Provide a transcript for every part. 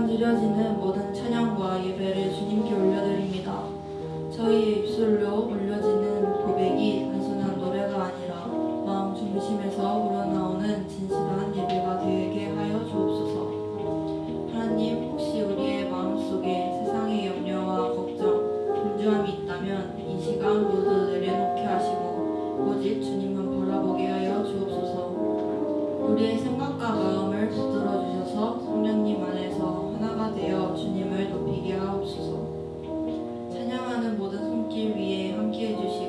드려지는 모든 찬양과 예배를 주님께 올려드립니다. 저희의 입술로 올려지는 고백이 단순한 노래가 아니라 마음 중심에서 우러나오는 진실한 예배가 되게 하여 주옵소서. 하나님, 혹시 우리의 마음속에 세상의 염려와 걱정, 분주함이 있다면 이 시간 모두 내려놓게 하시고 오직 주님만 바라보게 하여 주옵소서. 우리의 생각과 마음을 붙들어 주셔서 성령님 안에서 하나가 되어 주님을 높이게 하옵소서. 찬양하는 모든 손길 위에 함께해 주시고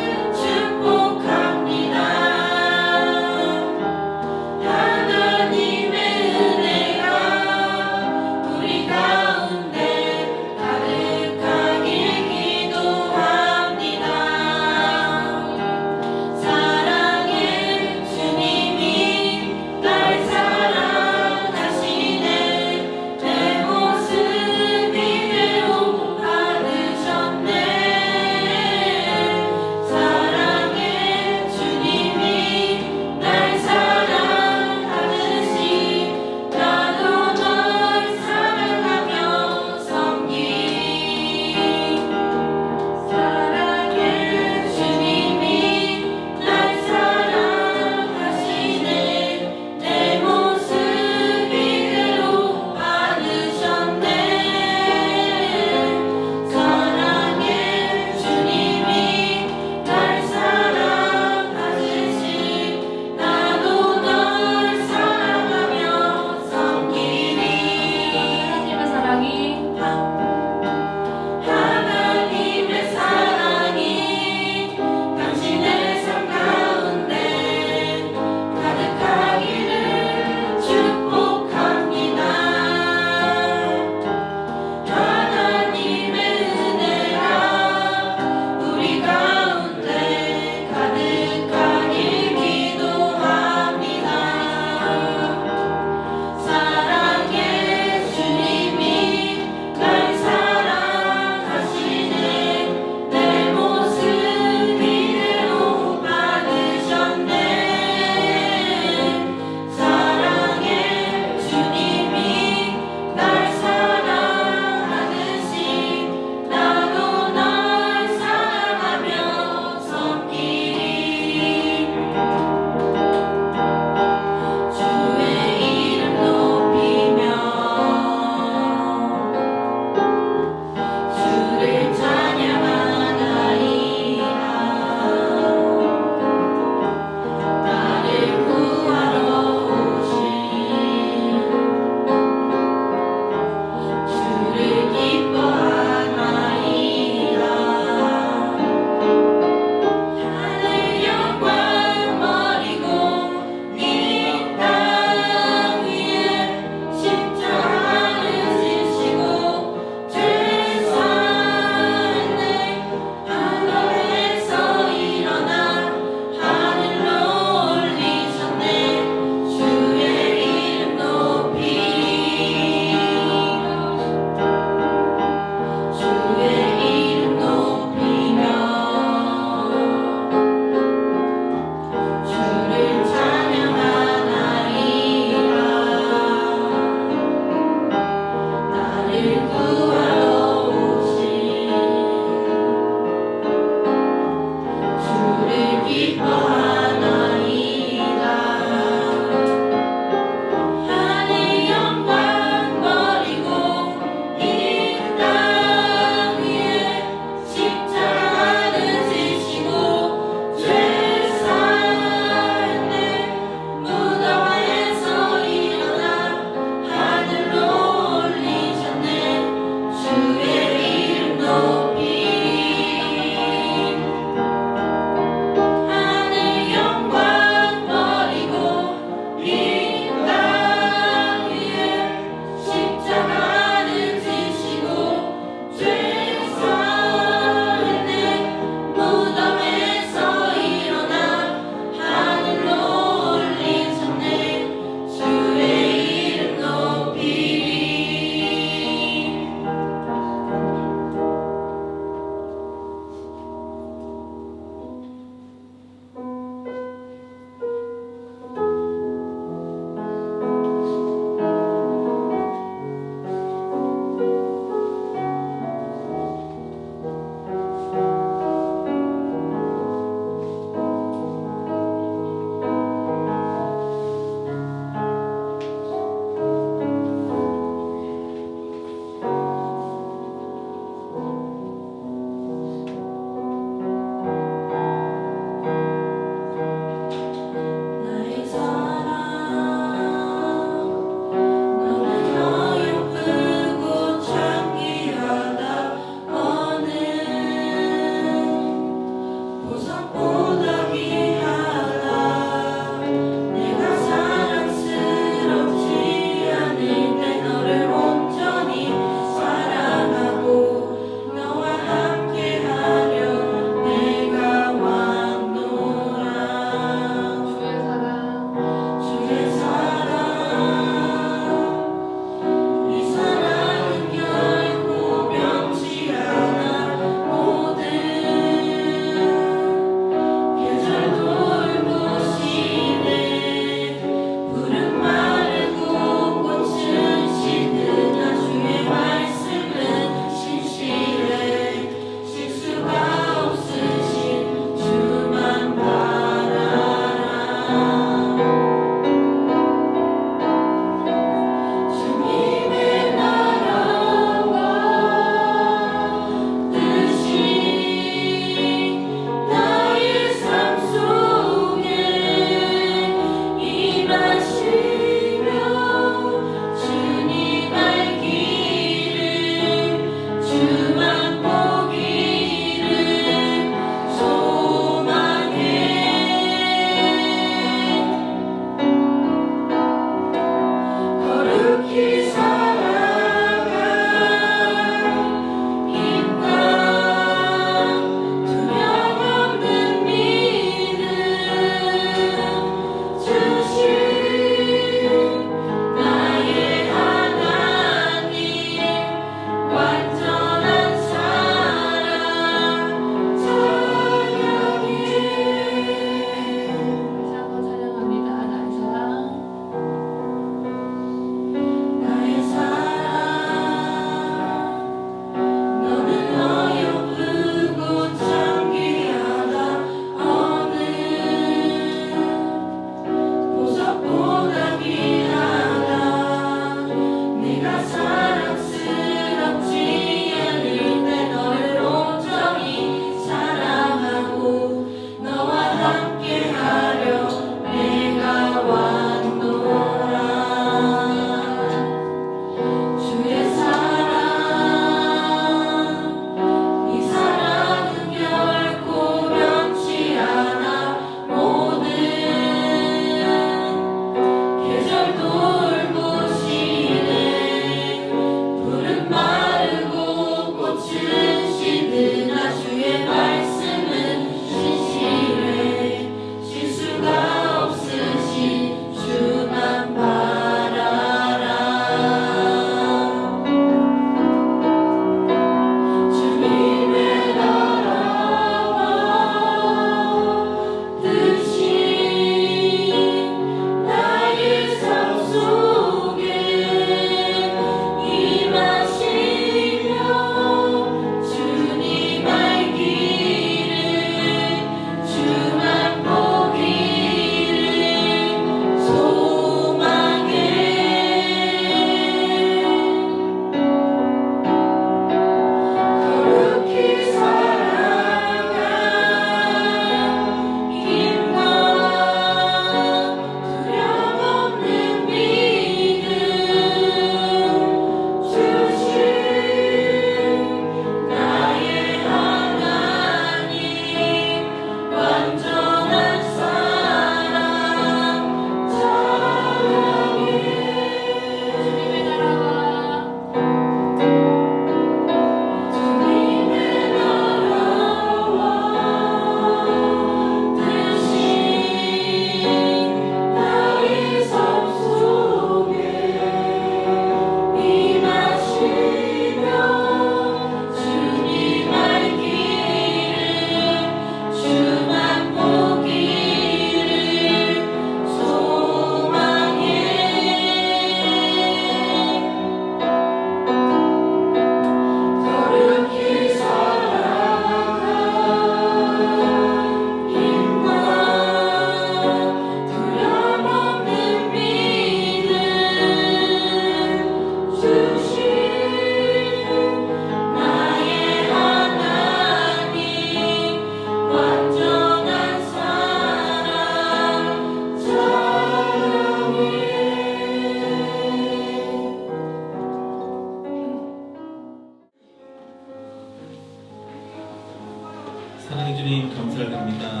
사랑해 주님 감사드립니다.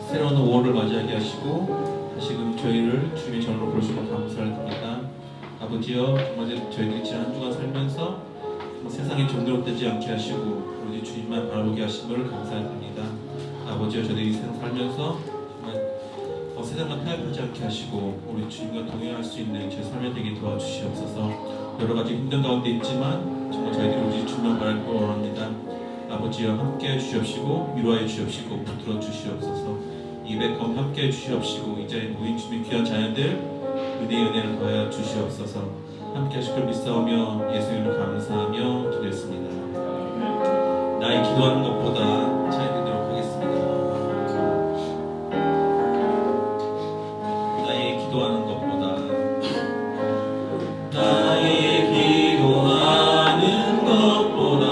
새로운 5월을 맞이하게 하시고 다시금 저희를 주님의 전으로 부르시고 감사드립니다. 아버지여, 정말 저희들이 지난 한 주간 살면서 세상에 정죄되지 않게 하시고 오로지 주님만 바라보게 하신 것을 감사드립니다. 아버지여, 저희들이 이 세상 살면서 정말 세상과 타협하지 않게 하시고 우리 주님과 동행할 수 있는 제 삶이 되게 도와주시옵소서. 여러 가지 힘든 가운데 있지만 정말 저희들이 오직 주님만 바라볼 걸 원합니다. 아버지여, 함께해 주시옵시고 위로하여 주시옵시고 붙들어 주시옵소서. 이 예배 가운데 함께해 주시옵시고 이 자리에 모인 주님의 귀한 자녀들 은혜를 더하여 주시옵소서. 함께 하실 걸 믿사오며 예수 이름으로 감사하며 기도했습니다. 나의 기도하는 것보다 찬양드리도록 하겠습니다. 나의 기도하는 것보다 나의 기도하는 것보다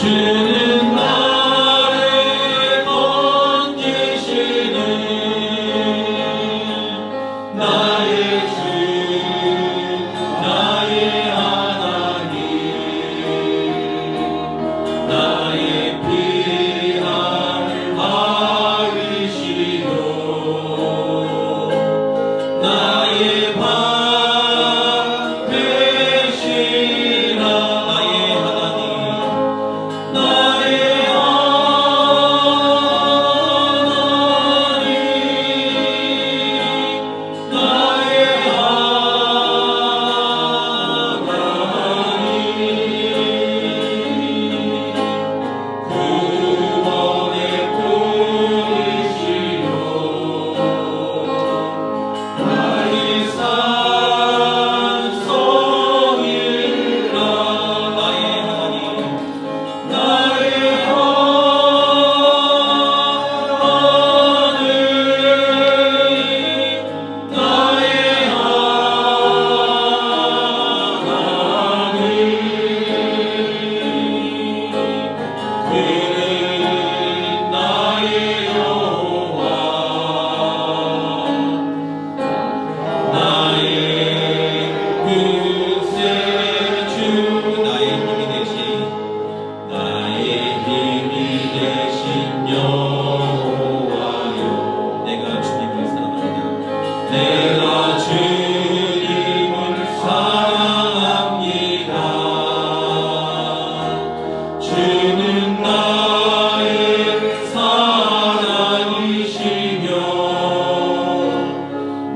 주는 나를 건지시는 나의 주 나의 하나님 나의 피할 바위시요 나의 방 되시라 나의 하나님 나의 하나님 나의 하나님 구원의 뿌리시요 나의 산성이라 나의 하나님 나의 하나님 나의 하나님 그는 나의 여호와 나의 구세주 나의 힘이 되신 나의 힘이 되신 여호와여 내가 주님을 사랑합니다 내가 주님을 사랑합니다 주는 나의 사랑이시며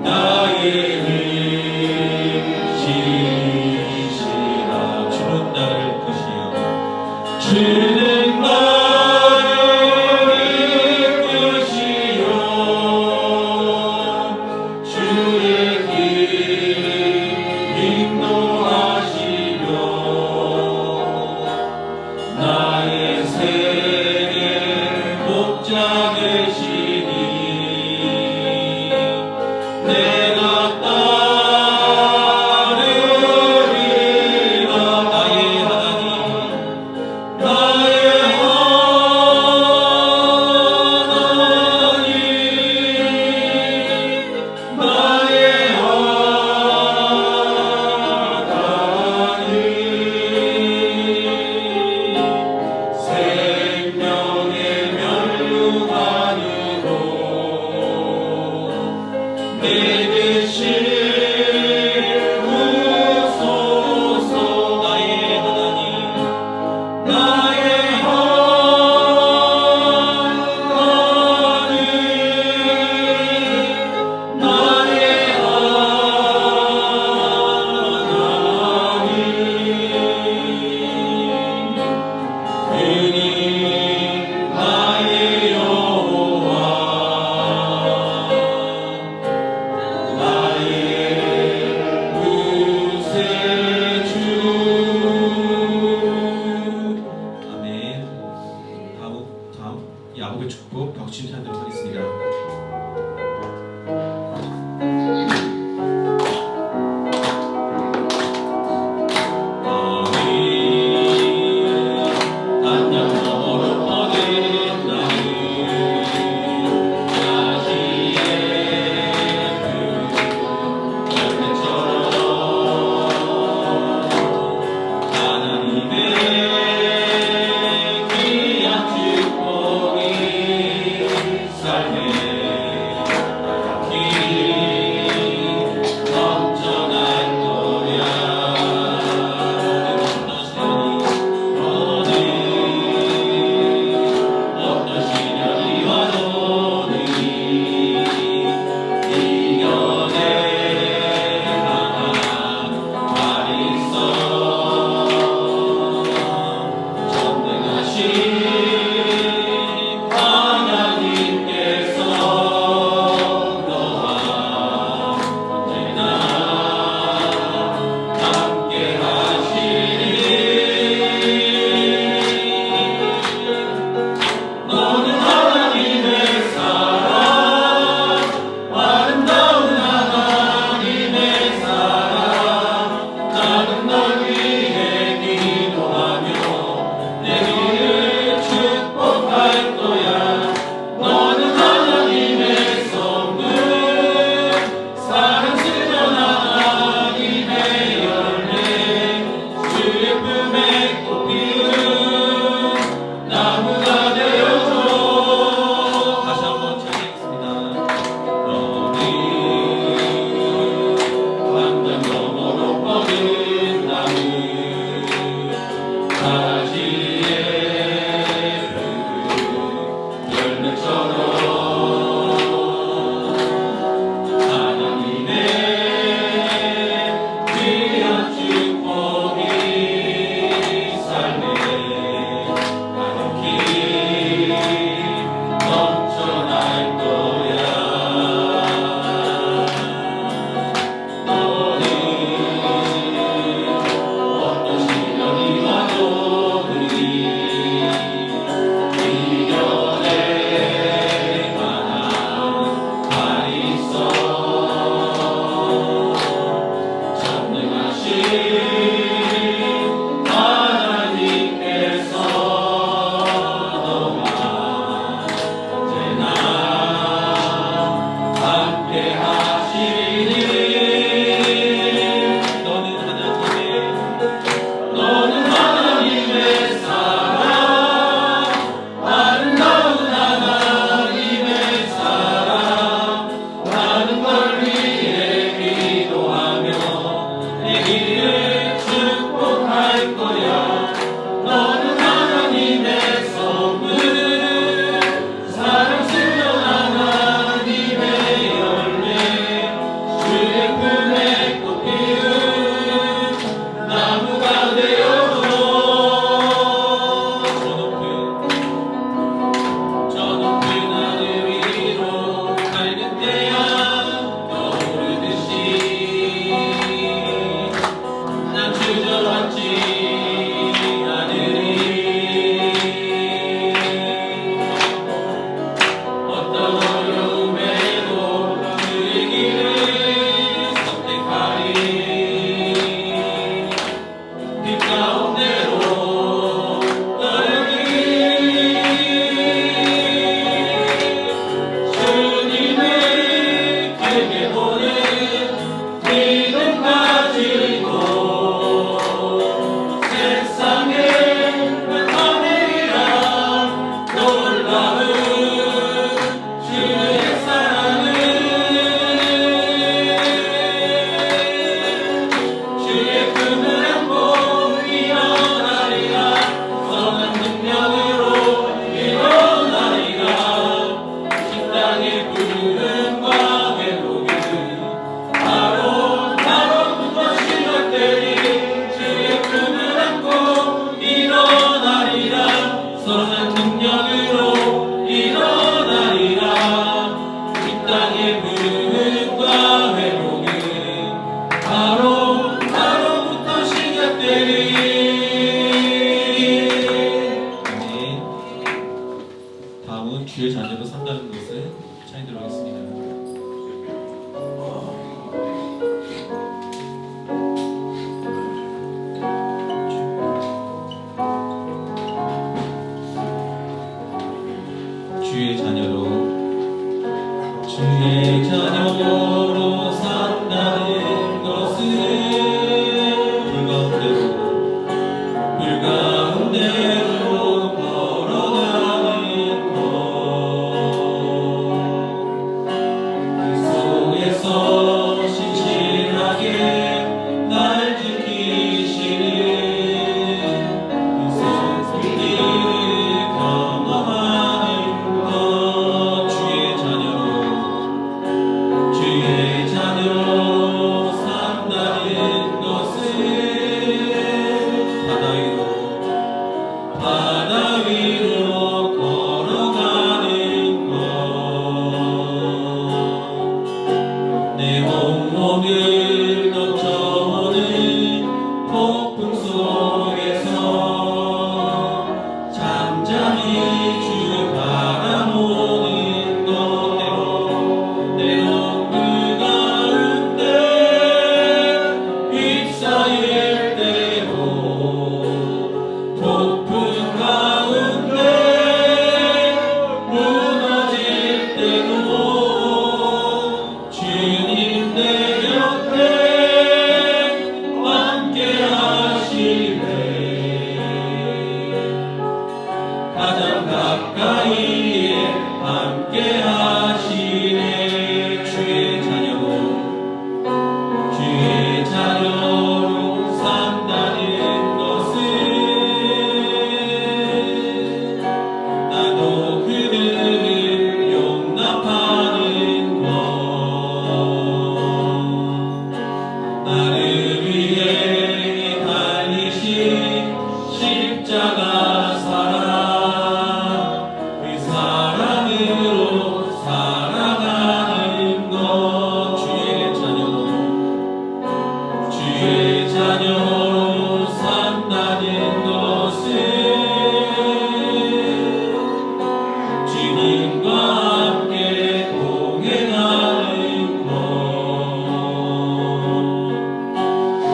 나의 힘이시라 주는 나를 이끄시며 주는 나를 이끄시며 주의 길 인도하시며 나의 생의 목자 되시니 내가 따르리라 나의 하나님 나의 주의 자녀로 산다는 것을 찬양드리도록 하겠습니다. 주의 자녀로 산다는 것은 불 가운데로 걸어가는 것, 그 속에서 신실하게 날 지키시는 그 성품을 경험하는 것. 주의 자녀 산다는 것은 바다 위로 걸어가는 것, 내 온몸을 넘쳐오는 폭풍 속에서 잠잠히 주 바라보는 것, 때론 그 가운데 휩싸일 때로 폭풍 가운데 무너질 때도 주님 내 곁에 함께 하시네. 가장 가까이에 함께 하시네. 주의 자녀로 산다는 것은 나도 그들을 용납하는 것, 나를 위해 달리신 십자가 사랑, 그 사랑으로 살아가는 것. 주의 자녀로 산다는 것은 주님과 함께 동행하는 것,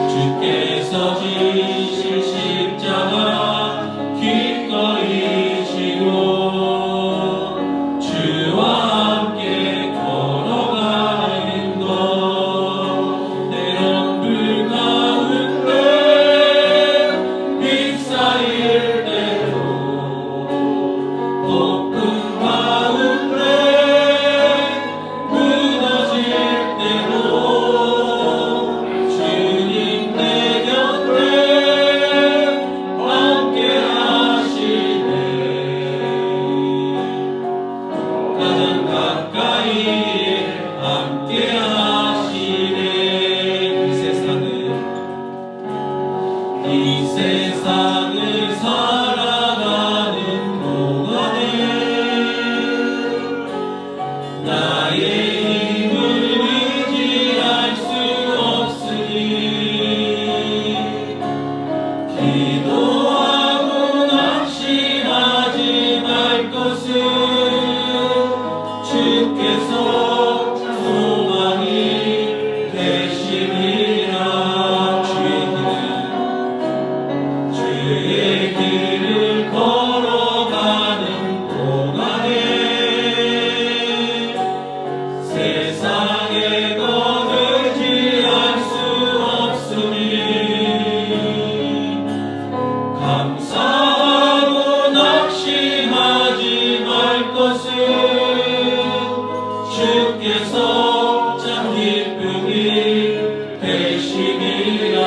주께서 지신 십자가 기꺼이 지고 주와 함께 걸어가는 것, 때론 불 가운데 휩싸일 때로 폭풍 가운데 무너질 때로 주님 내 곁에 함께 하시네. 가장 가까이에 함께 하시네. 이 세상을 살아가는 동안에 나의 힘을 의지할 수 없으니 기도하고 낙심하지 말 것은 주께서 소망이 되심이라. 주의 그의 길을 걸어가는 동안에 세상에 거들지 알 수 없으니 감사하고 낙심하지 말 것은 주께서 참 기쁨이 되시니라.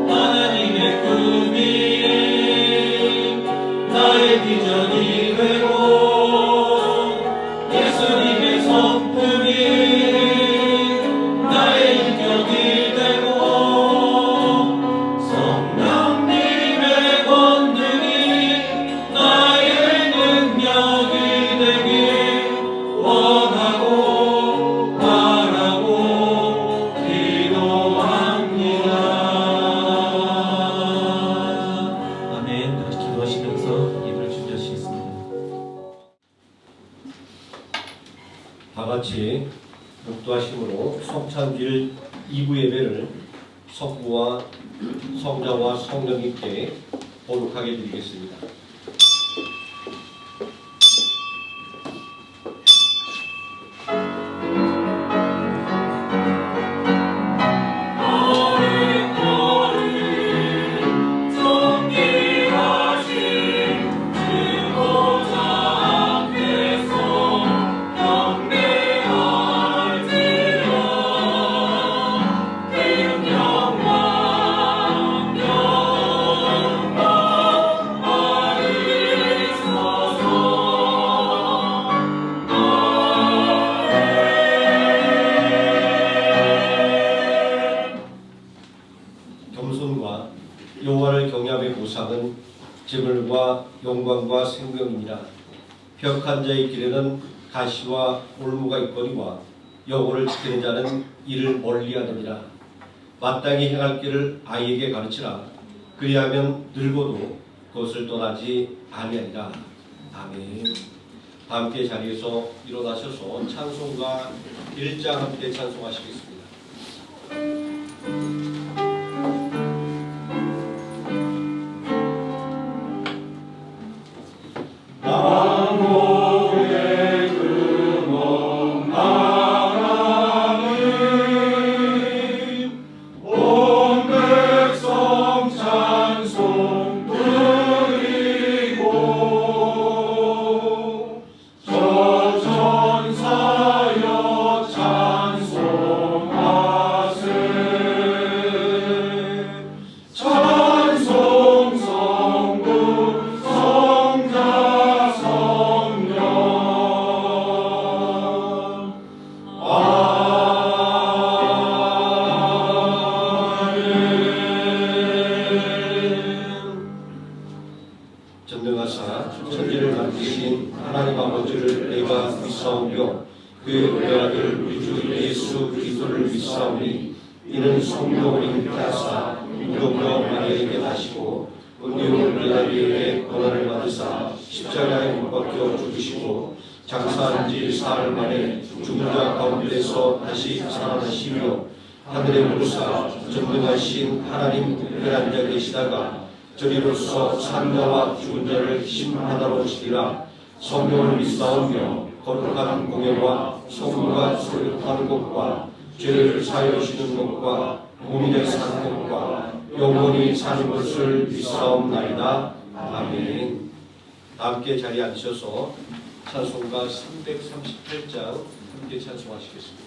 하나님의 꿈이 나의 비전이 되고 예수님의 성품이 나의 인격이 되고 성령님의 권능이 나의 능력이 되길 원하고 바라고 기도합니다. 아멘. 다시 기도하시면서 예배를 준비하시겠습니다. 다 같이 묵도하심으로 성찬길 2부 예배를 성부와 성자와 성령님께 거룩하게 드리겠습니다. 겸손과 여호와를 경외함의 보상은 재물과 영광과 생명이니라. 벽한 자의 길에는 가시와 올무가 있거니와 여호와를 지키는 자는 이를 멀리하느니라. 마땅히 행할 길을 아이에게 가르치라. 그리하면 늙어도 그것을 떠나지 아니하리라. 아멘. 다 함께 자리에서 일어나셔서 찬송가 1장 함께 찬송하시겠습니다. 전능하사 천지를 만드신 하나님 아버지를 내가 믿사오며 그의 외아들 우리 주 예수 그리스도를 믿사오니 이는 성령을 잉태하사 무덤으로 마리아에게 나시고 본디오 빌라도에게 고난을 받으사 십자가에 못 박혀 죽으시고 장사한 지 사흘 만에 죽은 자 가운데서 다시 살아나시며 하늘에 오르사 전능하신 하나님 우편에 앉아 계시다가 저리로서 산 자와 죽은 자를 심판하러 오시리라. 성령을 믿사오며 거룩한 공예와 성부가 소유하는 것과 죄를 사하여 주시는 것과 몸이 사는 것과 영원히 사는 것을 믿사옵나이다. 아멘. 함께 자리에 앉으셔서 찬송가 338장 함께 찬송하시겠습니다.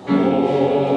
오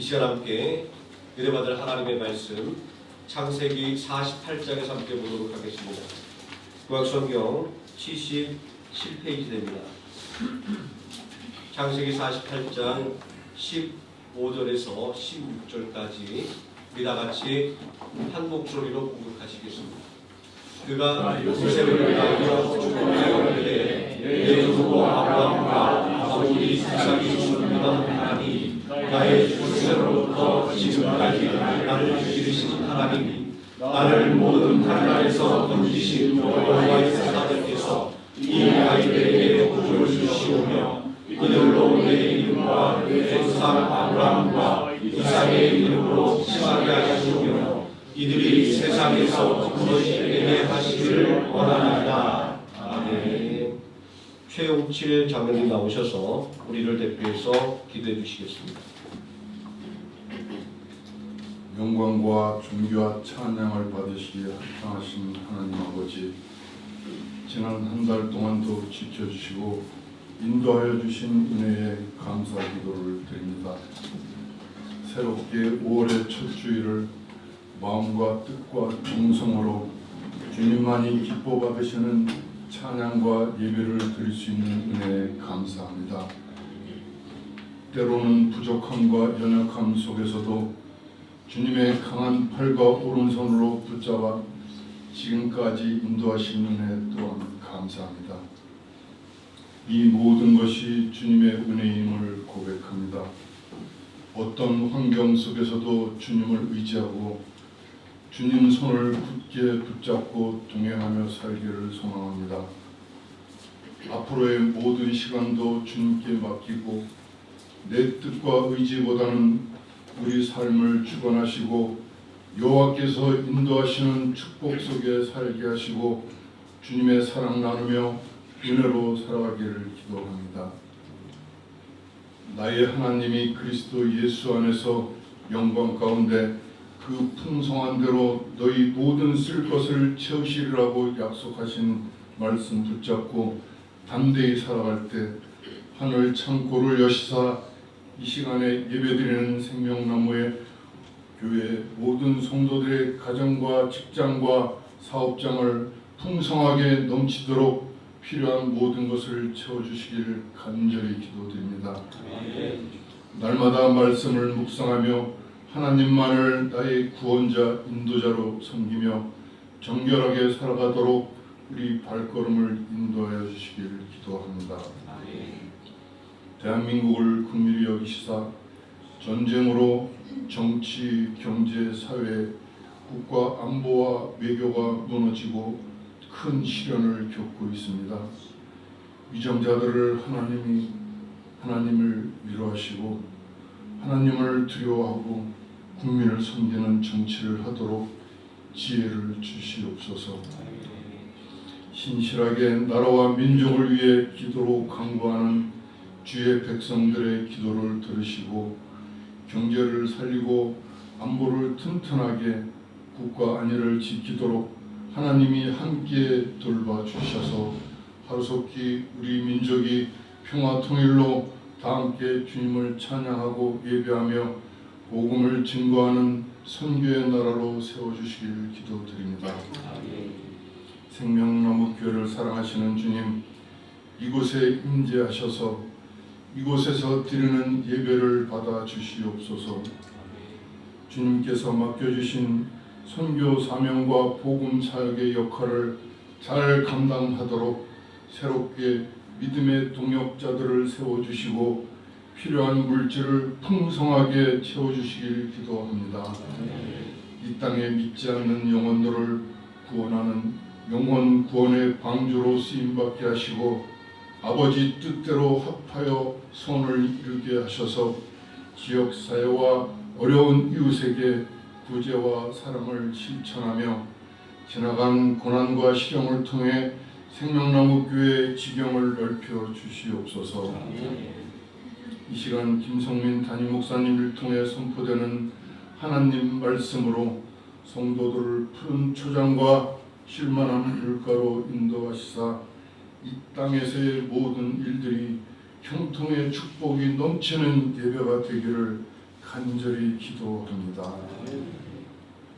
시간 함께 은혜 받을 하나님의 말씀 창세기 48장에서 함께 보도록 하겠습니다. 구약성경 77페이지 됩니다. 창세기 48장 15절에서 16절까지 우리 다같이 한 목소리로 공독하시겠습니다. 그가 요셉을 낳으려 죽음에 이르되 내 주 아브라함과 아버지 이삭이 죽음이던 하나님 나의 출생으로부터 지금까지 나를 기르신 하나님이 나를 모든 나라에서 건지신 여호와의 사자께서 이 아이들에게 복을 주시오며 이들로 내 이름과 내 조상 아브라함과 이삭의 이름으로 심하게 하시오며 이들이 세상에서 무엇이에게 하시기를 원하나이다. 아멘. 최용칠 장로님 나오셔서 우리를 대표해서 기도해 주시겠습니다. 영광과 존귀와 찬양을 받으시기에 합당하신 하나님 아버지, 지난 한 달 동안도 지켜주시고 인도하여 주신 은혜에 감사 기도를 드립니다. 새롭게 5월의 첫 주일을 마음과 뜻과 정성으로 주님만이 기뻐 받으시는 찬양과 예배를 드릴 수 있는 은혜에 감사합니다. 때로는 부족함과 연약함 속에서도 주님의 강한 팔과 오른손으로 붙잡아 지금까지 인도하신 은혜 또한 감사합니다. 이 모든 것이 주님의 은혜임을 고백합니다. 어떤 환경 속에서도 주님을 의지하고 주님 손을 굳게 붙잡고 동행하며 살기를 소망합니다. 앞으로의 모든 시간도 주님께 맡기고 내 뜻과 의지보다는 우리 삶을 주관하시고 여호와께서 인도하시는 축복 속에 살게 하시고 주님의 사랑 나누며 은혜로 살아가기를 기도합니다. 나의 하나님이 그리스도 예수 안에서 영광 가운데 그 풍성한 대로 너희 모든 쓸 것을 채우시리라고 약속하신 말씀 붙잡고 담대히 살아갈 때 하늘 창고를 여시사 이 시간에 예배드리는 생명나무의 교회 모든 성도들의 가정과 직장과 사업장을 풍성하게 넘치도록 필요한 모든 것을 채워주시길 간절히 기도드립니다. 날마다 말씀을 묵상하며 하나님만을 나의 구원자 인도자로 섬기며 정결하게 살아가도록 우리 발걸음을 인도하여 주시길 기도합니다. 대한민국을 긍휼히 여기시사 전쟁으로 정치, 경제, 사회, 국가 안보와 외교가 무너지고 큰 시련을 겪고 있습니다. 위정자들을 하나님을 위로하시고 하나님을 두려워하고 국민을 섬기는 정치를 하도록 지혜를 주시옵소서. 신실하게 나라와 민족을 위해 기도로 간구하는 주의 백성들의 기도를 들으시고 경제를 살리고 안보를 튼튼하게 국가 안위를 지키도록 하나님이 함께 돌봐주셔서 하루속히 우리 민족이 평화 통일로 다 함께 주님을 찬양하고 예배하며 복음을 증거하는 선교의 나라로 세워주시길 기도드립니다. 생명나무 교회를 사랑하시는 주님, 이곳에 임재하셔서 이곳에서 드리는 예배를 받아 주시옵소서. 주님께서 맡겨주신 선교 사명과 복음 사역의 역할을 잘 감당하도록 새롭게 믿음의 동역자들을 세워주시고 필요한 물질을 풍성하게 채워주시길 기도합니다. 이 땅에 믿지 않는 영혼들을 구원하는 영혼 구원의 방주로 쓰임받게 하시고 아버지 뜻대로 합하여 선을 이루게 하셔서 지역사회와 어려운 이웃에게 구제와 사랑을 실천하며 지나간 고난과 시련을 통해 생명나무 교회의 지경을 넓혀 주시옵소서. 이 시간 김성민 담임 목사님을 통해 선포되는 하나님 말씀으로 성도들을 푸른 초장과 쉴만한 물가로 인도하시사 이 땅에서의 모든 일들이 형통의 축복이 넘치는 예배가 되기를 간절히 기도합니다.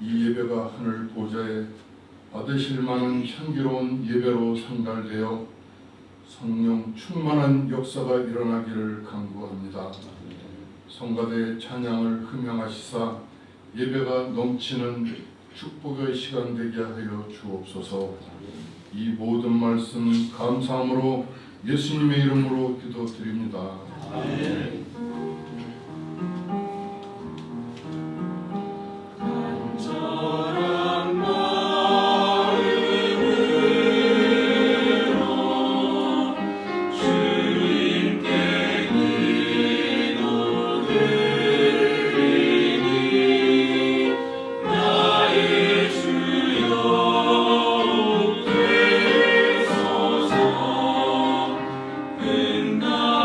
이 예배가 하늘 보좌에 받으실 만한 향기로운 예배로 상달되어 성령 충만한 역사가 일어나기를 간구합니다. 성가대 찬양을 흠양하시사 예배가 넘치는 축복의 시간 되게 하여 주옵소서. 이 모든 말씀 감사함으로 예수님의 이름으로 기도드립니다. 아멘.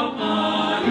응답하여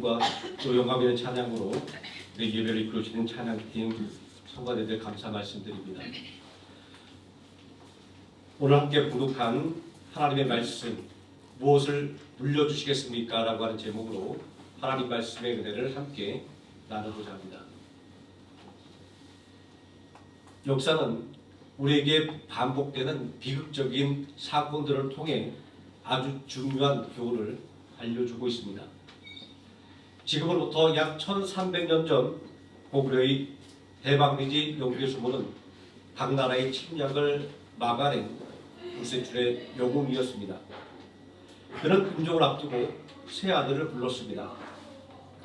기쁨과 또 영감 있는 찬양으로 우리 예배를 이끌어주는 찬양팀 성가대들 감사 말씀드립니다. 오늘 함께 봉독한 하나님의 말씀 무엇을 물려주시겠습니까? 라고 하는 제목으로 하나님 말씀의 은혜를 함께 나누고자 합니다. 역사는 우리에게 반복되는 비극적인 사건들을 통해 아주 중요한 교훈을 알려주고 있습니다. 지금으로부터 약 1300년 전 고구려의 대박리지 영계수모는 각 나라의 침략을 막아낸 불세출의 영웅이었습니다. 그는 금종을 앞두고 세 아들을 불렀습니다.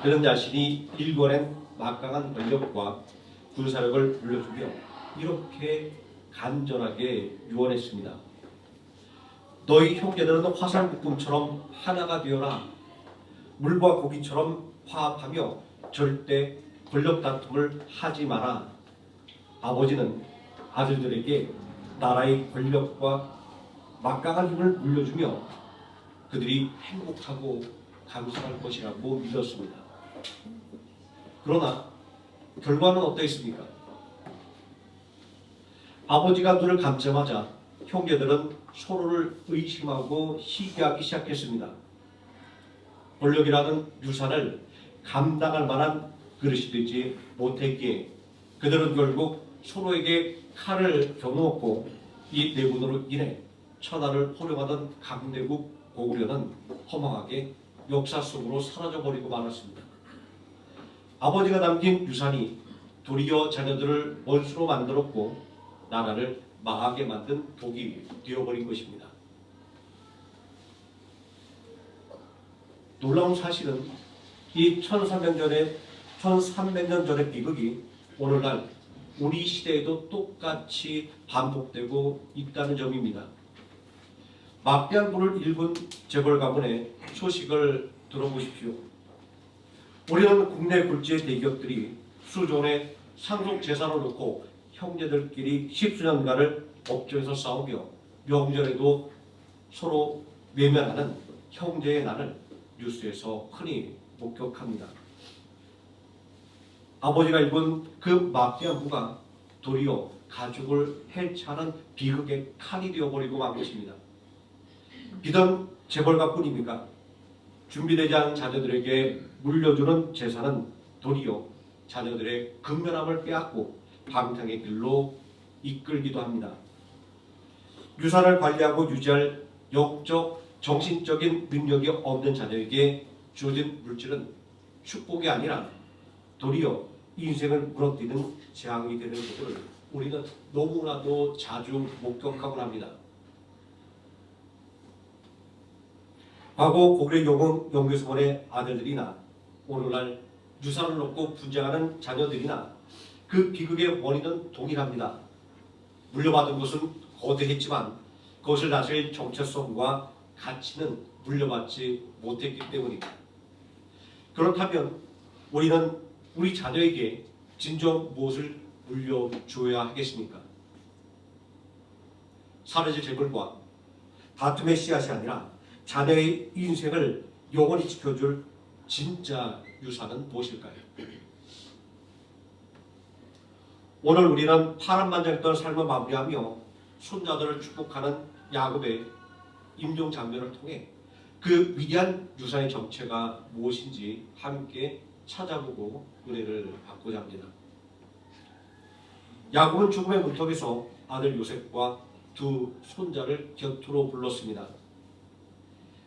그는 자신이 일궈낸 막강한 권력과 군사력을 물려주며 이렇게 간절하게 유언했습니다. 너희 형제들은 화살 묶음처럼 하나가 되어라. 물과 고기처럼 화합하며 절대 권력 다툼을 하지 마라. 아버지는 아들들에게 나라의 권력과 막강한 힘을 물려주며 그들이 행복하고 감사할 것이라고 믿었습니다. 그러나 결과는 어떠했습니까? 아버지가 눈을 감자마자 형제들은 서로를 의심하고 시기하기 시작했습니다. 권력이라는 유산을 감당할 만한 그릇이 되지 못했기에 그들은 결국 서로에게 칼을 겨누었고 이 내분으로 인해 천하를 호령하던 강대국 고구려는 허망하게 역사 속으로 사라져버리고 말았습니다. 아버지가 남긴 유산이 도리어 자녀들을 원수로 만들었고 나라를 망하게 만든 독이 되어버린 것입니다. 놀라운 사실은 이 1300년 전의 비극이 오늘날 우리 시대에도 똑같이 반복되고 있다는 점입니다. 막대한 불을 일군 재벌 가문의 소식을 들어보십시오. 우리는 국내 굴지의 대기업들이 수조원의 상속 재산을 놓고 형제들끼리 십수년간을 법정에서 싸우며 명절에도 서로 외면하는 형제의 난을 뉴스에서 흔히 목격합니다. 아버지가 입은 그 막대한 부가 도리어 가족을 해체하는 비극의 칼이 되어버리고 만 것입니다. 비단 재벌가뿐입니까? 준비되지 않은 자녀들에게 물려주는 재산은 도리어 자녀들의 근면함을 빼앗고 방탕의 길로 이끌기도 합니다. 유산을 관리하고 유지할 영적, 정신적인 능력이 없는 자녀에게 주어진 물질은 축복이 아니라 도리어 인생을 무너뜨리는 재앙이 되는 것을 우리는 너무나도 자주 목격하곤 합니다. 과거 고구려 영계수원의 아들들이나 오늘날 유산을 놓고 분쟁하는 자녀들이나 그 비극의 원인은 동일합니다. 물려받은 것은 거대했지만 그것을 다스릴 정체성과 가치는 물려받지 못했기 때문입니다. 그렇다면 우리는 우리 자녀에게 진정 무엇을 물려줘야 하겠습니까? 사라질 재물과 다툼의 씨앗이 아니라 자녀의 인생을 영원히 지켜줄 진짜 유산은 무엇일까요? 오늘 우리는 파란만장했던 삶을 마무리하며 손자들을 축복하는 야곱의 임종 장면을 통해 그 위대한 유산의 정체가 무엇인지 함께 찾아보고 은혜를 받고자 합니다. 야곱은 죽음의 문턱에서 아들 요셉과 두 손자를 곁으로 불렀습니다.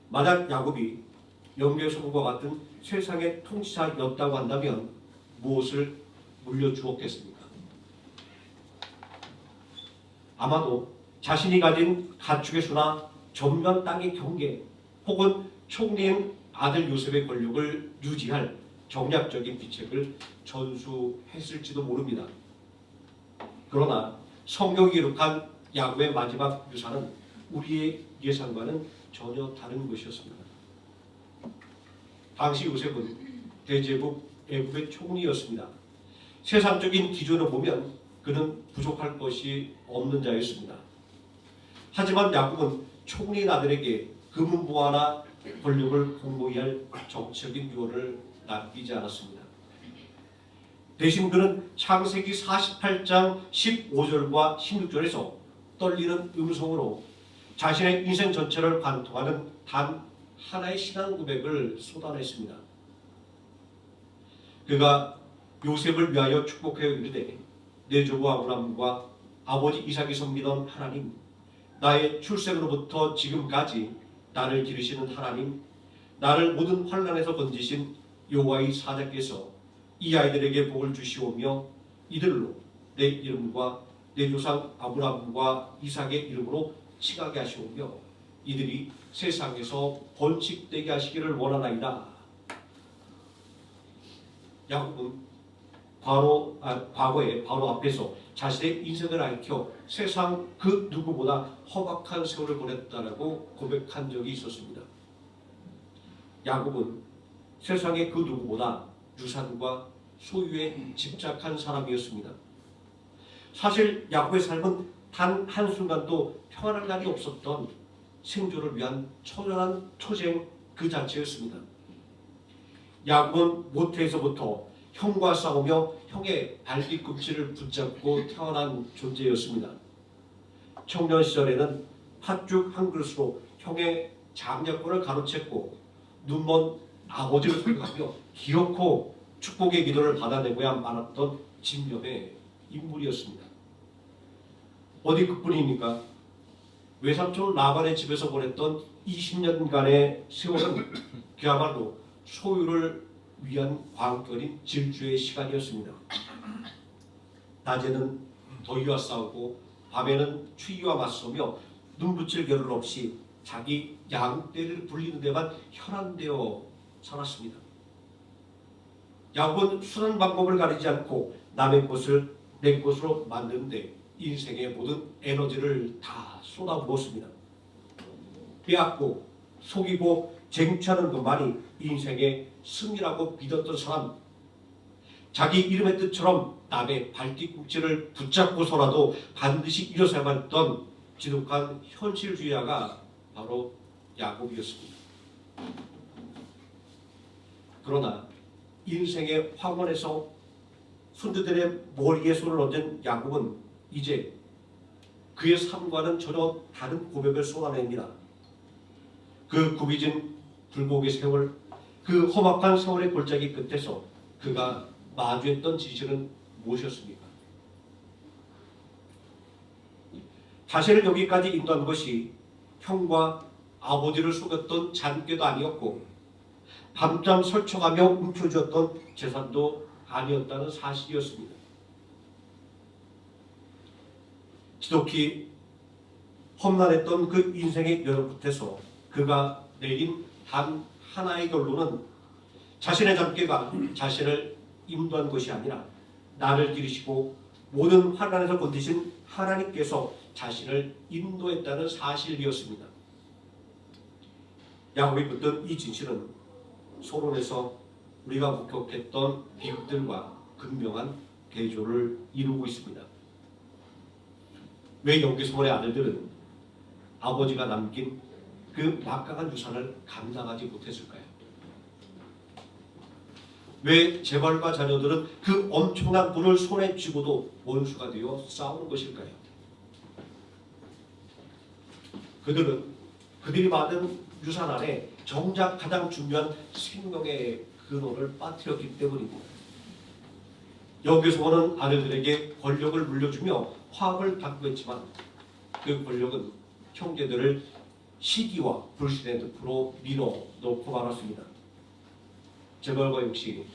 만약 야곱이 영계수모과 같은 세상의 통치자였다고 한다면 무엇을 물려주었겠습니까? 아마도 자신이 가진 가축의 수나 전면 땅의 경계 혹은 총리인 아들 요셉의 권력을 유지할 정략적인 비책을 전수했을지도 모릅니다. 그러나 성경이 기록한 야곱의 마지막 유산은 우리의 예상과는 전혀 다른 것이었습니다. 당시 요셉은 대제국 애굽의 총리였습니다. 세상적인 기준으로 보면 그는 부족할 것이 없는 자였습니다. 하지만 야곱은 총리인 아들에게 금은보화나 권력을 공고히 할 정치적인 유언을 남기지 않았습니다. 대신 그는 창세기 48장 15절과 16절에서 떨리는 음성으로 자신의 인생 전체를 관통하는 단 하나의 신앙 고백을 쏟아냈습니다. 그가 요셉을 위하여 축복하여 이르되 내 조부 아브라함과 아버지 이삭이 섬기던 하나님, 나의 출생으로부터 지금까지 나를 기르시는 하나님, 나를 모든 환난에서 건지신 여호와의 사자께서 이 아이들에게 복을 주시오며 이들로 내 이름과 내 조상 아브라함과 이삭의 이름으로 칭하게 하시오며 이들이 세상에서 번식되게 하시기를 원하나이다. 야곱은 과거에 바로 앞에서 자신의 인생을 앓혀 세상 그 누구보다 험악한 세월을 보냈다라고 고백한 적이 있었습니다. 야곱은 세상의 그 누구보다 유산과 소유에 집착한 사람이었습니다. 사실 야곱의 삶은 단 한순간도 평안할 날이 없었던 생존을 위한 처절한 투쟁 그 자체였습니다. 야곱은 모태에서부터 형과 싸우며 형의 발뒤꿈치를 붙잡고 태어난 존재였습니다. 청년 시절에는 팥죽 한 그릇으로 형의 장자권을 가로챘고 눈먼 아버지를 생각하며 기어코 축복의 기도를 받아내고야 말았던 진념의 인물이었습니다. 어디 그뿐입니까? 외삼촌 라반의 집에서 보냈던 20년간의 세월은 그야말로 소유를 위한 광결인 질주의 시간이었습니다. 낮에는 더위와 싸우고 밤에는 추위와 맞서며 눈붙일 겨를 없이 자기 양떼를 불리는 데만 혈안되어 살았습니다. 야곱은 순한 방법을 가리지 않고 남의 것을 내 것으로 만드는데 인생의 모든 에너지를 다 쏟아부었습니다. 빼앗고 속이고 쟁취하는 것만이 인생의 승리라고 믿었던 사람, 자기 이름의 뜻처럼 남의 발뒤꿈치를 붙잡고서라도 반드시 일어서야만 했던 지독한 현실주의자가 바로 야곱이었습니다. 그러나 인생의 황혼에서 손주들의 머리에 손을 얹은 야곱은 이제 그의 삶과는 전혀 다른 고백을 쏟아냅니다. 그 구비진 불고기 세월, 그 험악한 세월의 골짜기 끝에서 그가 마주했던 진실은 무엇이었습니까? 자신을 여기까지 인도한 것이 형과 아버지를 속였던 잔꾀도 아니었고 밤잠 설쳐가며 움켜쥐었던 재산도 아니었다는 사실이었습니다. 지독히 험난했던 그 인생의 여러 끝에서 그가 내린 단 하나의 결론은 자신의 잠깨가 자신을 인도한 것이 아니라 나를 기르시고 모든 환난에서 건지신 하나님께서 자신을 인도했다는 사실이었습니다. 야곱이 붙든 이 진실은 소론에서 우리가 목격했던 비극들과 극명한 대조를 이루고 있습니다. 왜 연개소원의 아들들은 아버지가 남긴 그 막강한 유산을 감당하지 못했을까요? 왜 재벌과 자녀들은 그 엄청난 돈을 손에 쥐고도 원수가 되어 싸우는 것일까요? 그들은 그들이 받은 유산 안에 정작 가장 중요한 생명의 근원을 빠뜨렸기 때문입니다. 연개소원은 아들들에게 권력을 물려주며 화합을 당부했지만 그 권력은 형제들을 시기와 불신의 늪으로 밀어넣고 말았습니다. 재벌과 역시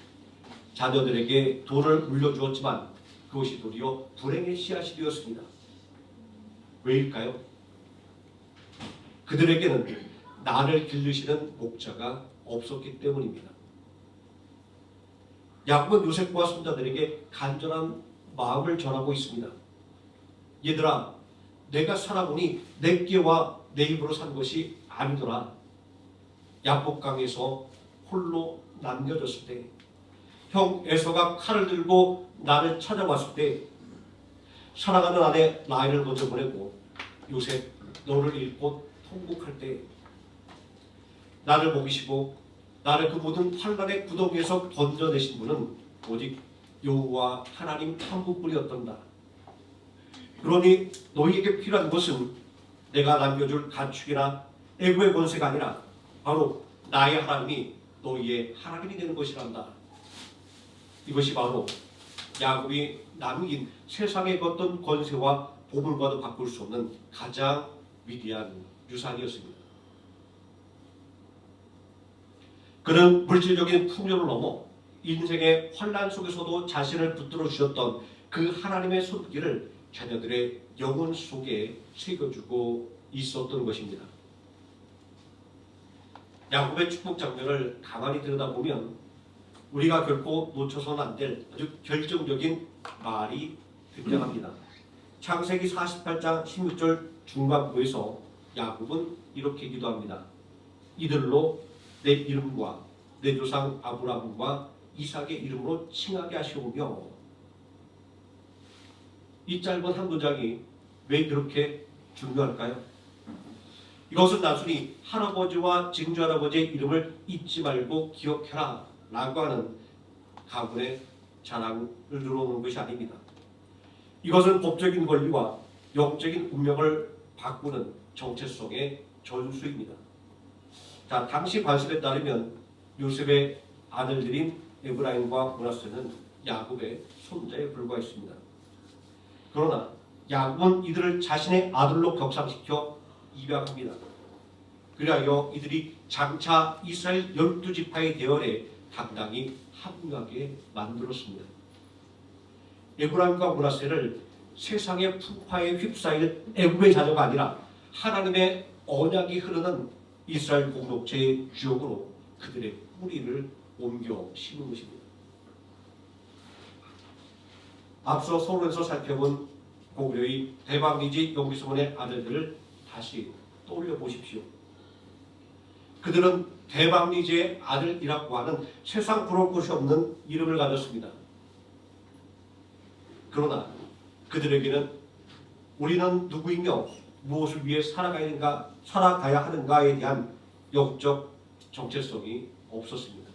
자녀들에게 돈을 물려주었지만 그것이 도리어 불행의 씨앗이 되었습니다. 왜일까요? 그들에게는 나를 기르시는 목자가 없었기 때문입니다. 야곱은 요셉과 손자들에게 간절한 마음을 전하고 있습니다. 얘들아, 내가 살아보니 내게와 내 입으로 산 것이 아니더라. 야복강에서 홀로 남겨졌을 때, 형 에서가 칼을 들고 나를 찾아왔을 때, 사랑하는 아내 라헬을 먼저 보내고 요셉 너를 잃고 통곡할 때, 나를 먹이시고 나를 그 모든 환난의 구덩이에서 건져내신 분은 오직 여호와 하나님 한 분뿐이었단다. 그러니 너희에게 필요한 것은 내가 남겨줄 가축이나 애굽의 권세가 아니라 바로 나의 하나님이 너희의 하나님이 되는 것이란다. 이것이 바로 야곱이 남긴 세상의 어떤 권세와 보물과도 바꿀 수 없는 가장 위대한 유산이었습니다. 그는 물질적인 풍요를 넘어 인생의 환난 속에서도 자신을 붙들어 주셨던 그 하나님의 손길을 자녀들의 영혼 속에 새겨주고 있었던 것입니다. 야곱의 축복 장면을 가만히 들여다보면 우리가 결코 놓쳐서는 안 될 아주 결정적인 말이 등장합니다. 창세기 48장 16절 중반부에서 야곱은 이렇게 기도합니다. 이들로 내 이름과 내 조상 아브라함과 이삭의 이름으로 칭하게 하시오며. 이 짧은 한 문장이 왜 그렇게 중요할까요? 이것은 단순히 할아버지와 증조할아버지의 이름을 잊지 말고 기억해라 라고 하는 가문의 자랑을 들어오는 것이 아닙니다. 이것은 법적인 권리와 영적인 운명을 바꾸는 정체성의 전수입니다. 자, 당시 관습에 따르면 요셉의 아들들인 에브라임과 므낫세는 야곱의 손자에 불과했습니다. 그러나 야곱은 이들을 자신의 아들로 격상시켜 입양합니다. 그리하여 이들이 장차 이스라엘 12지파의 대열에 당당히 합류하게 만들었습니다. 에브라임과 므낫세를 세상의 풍파에 휩싸일 애굽의 자녀가 아니라 하나님의 언약이 흐르는 이스라엘 공동체의 주역으로 그들의 뿌리를 옮겨 심은 것입니다. 앞서 서론에서 살펴본 고구려의 대방리지 용기스몬의 아들들을 다시 떠올려 보십시오. 그들은 대방리지의 아들이라고 하는 세상 부러울 것이 없는 이름을 가졌습니다. 그러나 그들에게는 우리는 누구이며 무엇을 위해 살아가야 하는가에 대한 영적 정체성이 없었습니다.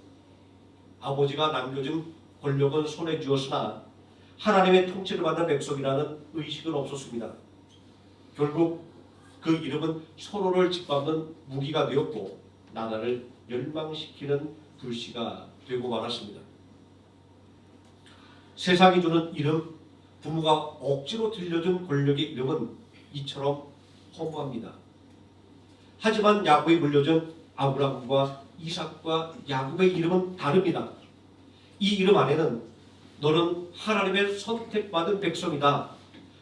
아버지가 남겨준 권력은 손에 쥐었으나 하나님의 통치를 받는 백성이라는 의식은 없었습니다. 결국 그 이름은 서로를 짓밟는 무기가 되었고 나라를 멸망시키는 불씨가 되고 말았습니다. 세상이 주는 이름, 부모가 억지로 들려준 권력의 이름은 이처럼 허무합니다. 하지만 야곱이 물려준 아브라함과 이삭과 야곱의 이름은 다릅니다. 이 이름 안에는 너는 하나님의 선택받은 백성이다.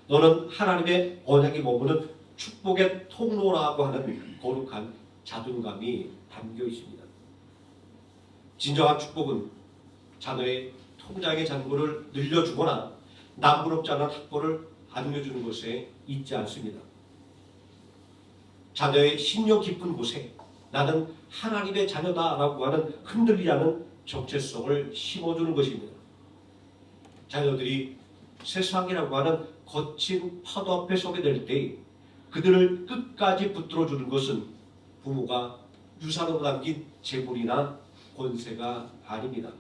너는 하나님의 언약이 머무는 축복의 통로라고 하는 거룩한 자존감이 담겨 있습니다. 진정한 축복은 자녀의 통장의 잔고를 늘려주거나 남부럽지 않은 학벌을 안겨주는 것에 있지 않습니다. 자녀의 신령 깊은 곳에 나는 하나님의 자녀다라고 하는 흔들리지 않은 정체성을 심어주는 것입니다. 자녀들이 세상이라고 하는 거친 파도 앞에 서게 될 때 그들을 끝까지 붙들어주는 것은 부모가 유산으로 남긴 재물이나 권세가 아닙니다.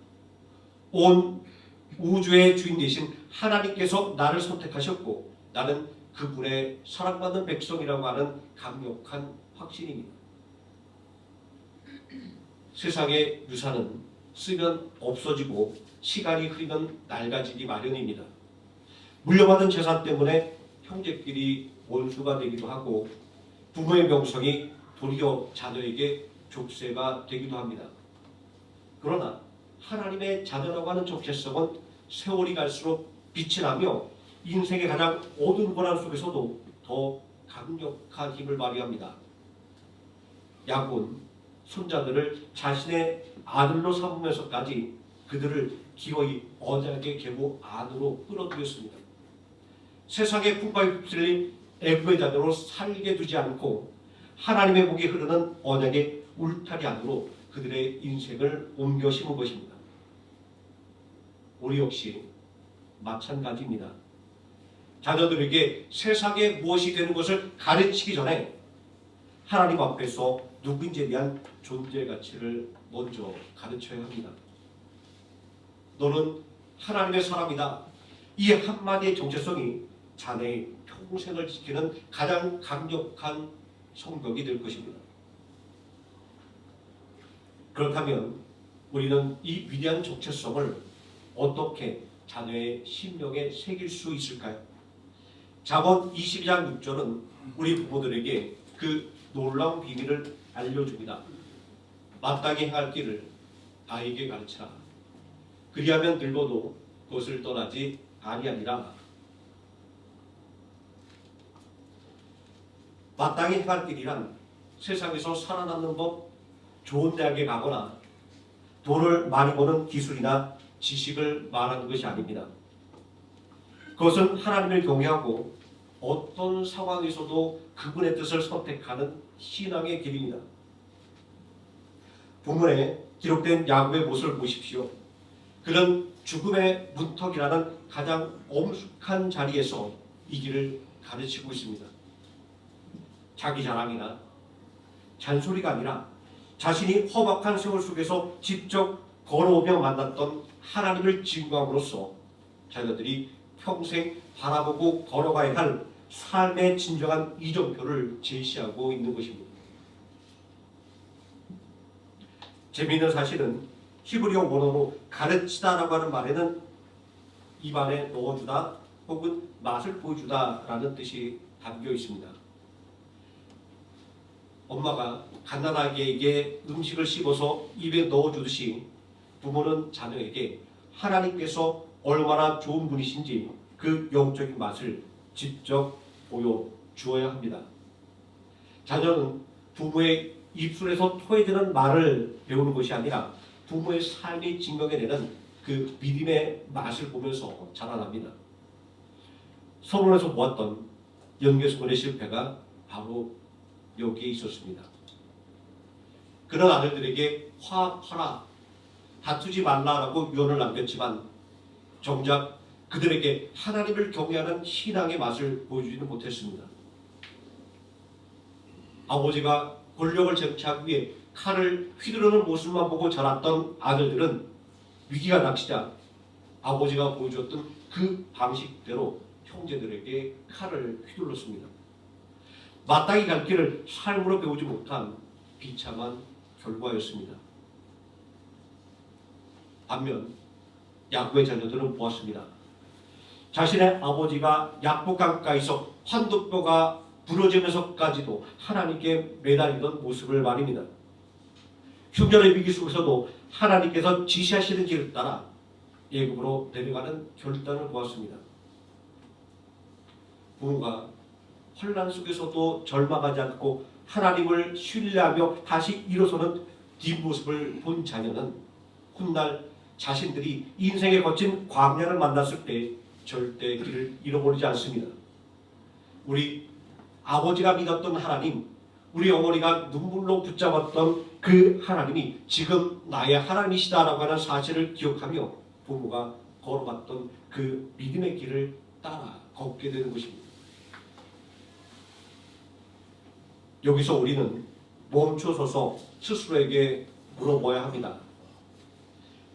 온 우주의 주인 되신 하나님께서 나를 선택하셨고 나는 그분의 사랑받는 백성이라고 하는 강력한 확신입니다. 세상의 유산은 쓰면 없어지고 시간이 흐르면 낡아지기 마련입니다. 물려받은 재산 때문에 형제끼리 원수가 되기도 하고 부모의 명성이 도리어 자녀에게 족쇄가 되기도 합니다. 그러나 하나님의 자녀라고 하는 정체성은 세월이 갈수록 빛이 나며 인생의 가장 어두운 고난 속에서도 더 강력한 힘을 발휘합니다. 야곱은 손자들을 자신의 아들로 삼으면서까지 그들을 기어이 언약의 계보 안으로 끌어들였습니다. 세상의 풍파에 휩쓸린 애굽의 자녀로 살게 두지 않고 하나님의 복이 흐르는 언약의 울타리 안으로 그들의 인생을 옮겨 심은 것입니다. 우리 역시 마찬가지입니다. 자녀들에게 세상에 무엇이 되는 것을 가르치기 전에 하나님 앞에서 누구인지에 대한 존재 가치를 먼저 가르쳐야 합니다. 너는 하나님의 사람이다. 이 한마디의 정체성이 자네의 평생을 지키는 가장 강력한 성격이 될 것입니다. 그렇다면 우리는 이 위대한 정체성을 어떻게 자녀의 심령에 새길 수 있을까요? 잠언 22장 6절은 우리 부모들에게 그 놀라운 비밀을 알려줍니다. 마땅히 행할 길을 아이에게 가르치라. 그리하면 늙어도 그것을 떠나지 아니하리라. 마땅히 행할 길이란 세상에서 살아남는 법, 좋은 대학에 가거나 돈을 많이 버는 기술이나 지식을 말하는 것이 아닙니다. 그것은 하나님을 경외하고 어떤 상황에서도 그분의 뜻을 선택하는 신앙의 길입니다. 본문에 기록된 야곱의 모습을 보십시오. 그는 죽음의 문턱이라는 가장 엄숙한 자리에서 이 길을 가르치고 있습니다. 자기 자랑이나 잔소리가 아니라 자신이 험악한 세월 속에서 직접 걸어오며 만났던 하나님을 증거함으로써 자녀들이 평생 바라보고 걸어가야 할 삶의 진정한 이정표를 제시하고 있는 것입니다. 재미있는 사실은 히브리어 원어로 가르치다라고 하는 말에는 입안에 넣어주다 혹은 맛을 보여주다라는 뜻이 담겨 있습니다. 엄마가 갓난아기에게 음식을 씹어서 입에 넣어주듯이 부모는 자녀에게 하나님께서 얼마나 좋은 분이신지 그 영적인 맛을 직접 보여주어야 합니다. 자녀는 부모의 입술에서 토해지는 말을 배우는 것이 아니라 부모의 삶이 증명해내는 그 믿음의 맛을 보면서 자라납니다. 서론에서 보았던 연계수건의 실패가 바로 여기에 있었습니다. 그런 아들들에게 화합하라, 다투지 말라라고 유언을 남겼지만 정작 그들에게 하나님을 경외하는 신앙의 맛을 보여주지는 못했습니다. 아버지가 권력을 쟁취하기 위해 칼을 휘두르는 모습만 보고 자랐던 아들들은 위기가 닥치자 아버지가 보여줬던 그 방식대로 형제들에게 칼을 휘둘렀습니다. 마땅히 갈 길을 삶으로 배우지 못한 비참한 결과였습니다. 반면 야곱의 자녀들은 보았습니다. 자신의 아버지가 약복 강가에서 환도뼈가 부러지면서까지도 하나님께 매달리던 모습을 말입니다. 흉년의 위기 속에서도 하나님께서 지시하시는 길을 따라 애굽으로 내려가는 결단을 보았습니다. 부모가 혼란 속에서도 절망하지 않고 하나님을 신뢰하며 다시 일어서는 뒷모습을 본 자녀는 훗날 자신들이 인생에 거친 광야를 만났을 때 절대 길을 잃어버리지 않습니다. 우리 아버지가 믿었던 하나님, 우리 어머니가 눈물로 붙잡았던 그 하나님이 지금 나의 하나님이시다라고 하는 사실을 기억하며 부모가 걸어갔던 그 믿음의 길을 따라 걷게 되는 것입니다. 여기서 우리는 멈춰서서 스스로에게 물어봐야 합니다.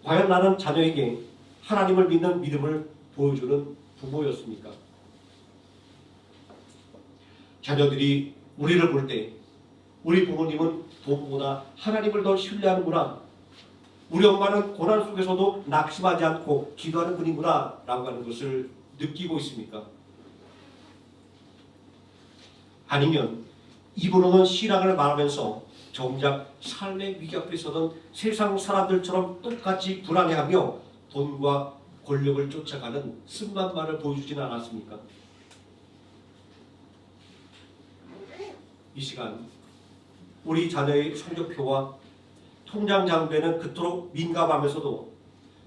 과연 나는 자녀에게 하나님을 믿는 믿음을 보여주는 부모였습니까? 자녀들이 우리를 볼 때 우리 부모님은 돈보다 하나님을 더 신뢰하는구나, 우리 엄마는 고난 속에서도 낙심하지 않고 기도하는 분이구나 라고 하는 것을 느끼고 있습니까? 아니면 입으로는 신앙을 말하면서 정작 삶의 위기 앞에서는 세상 사람들처럼 똑같이 불안해하며 돈과 권력을 쫓아가는 쓴맛만을 보여주지는 않았습니까? 이 시간 우리 자녀의 성적표와 통장 장부에는 그토록 민감하면서도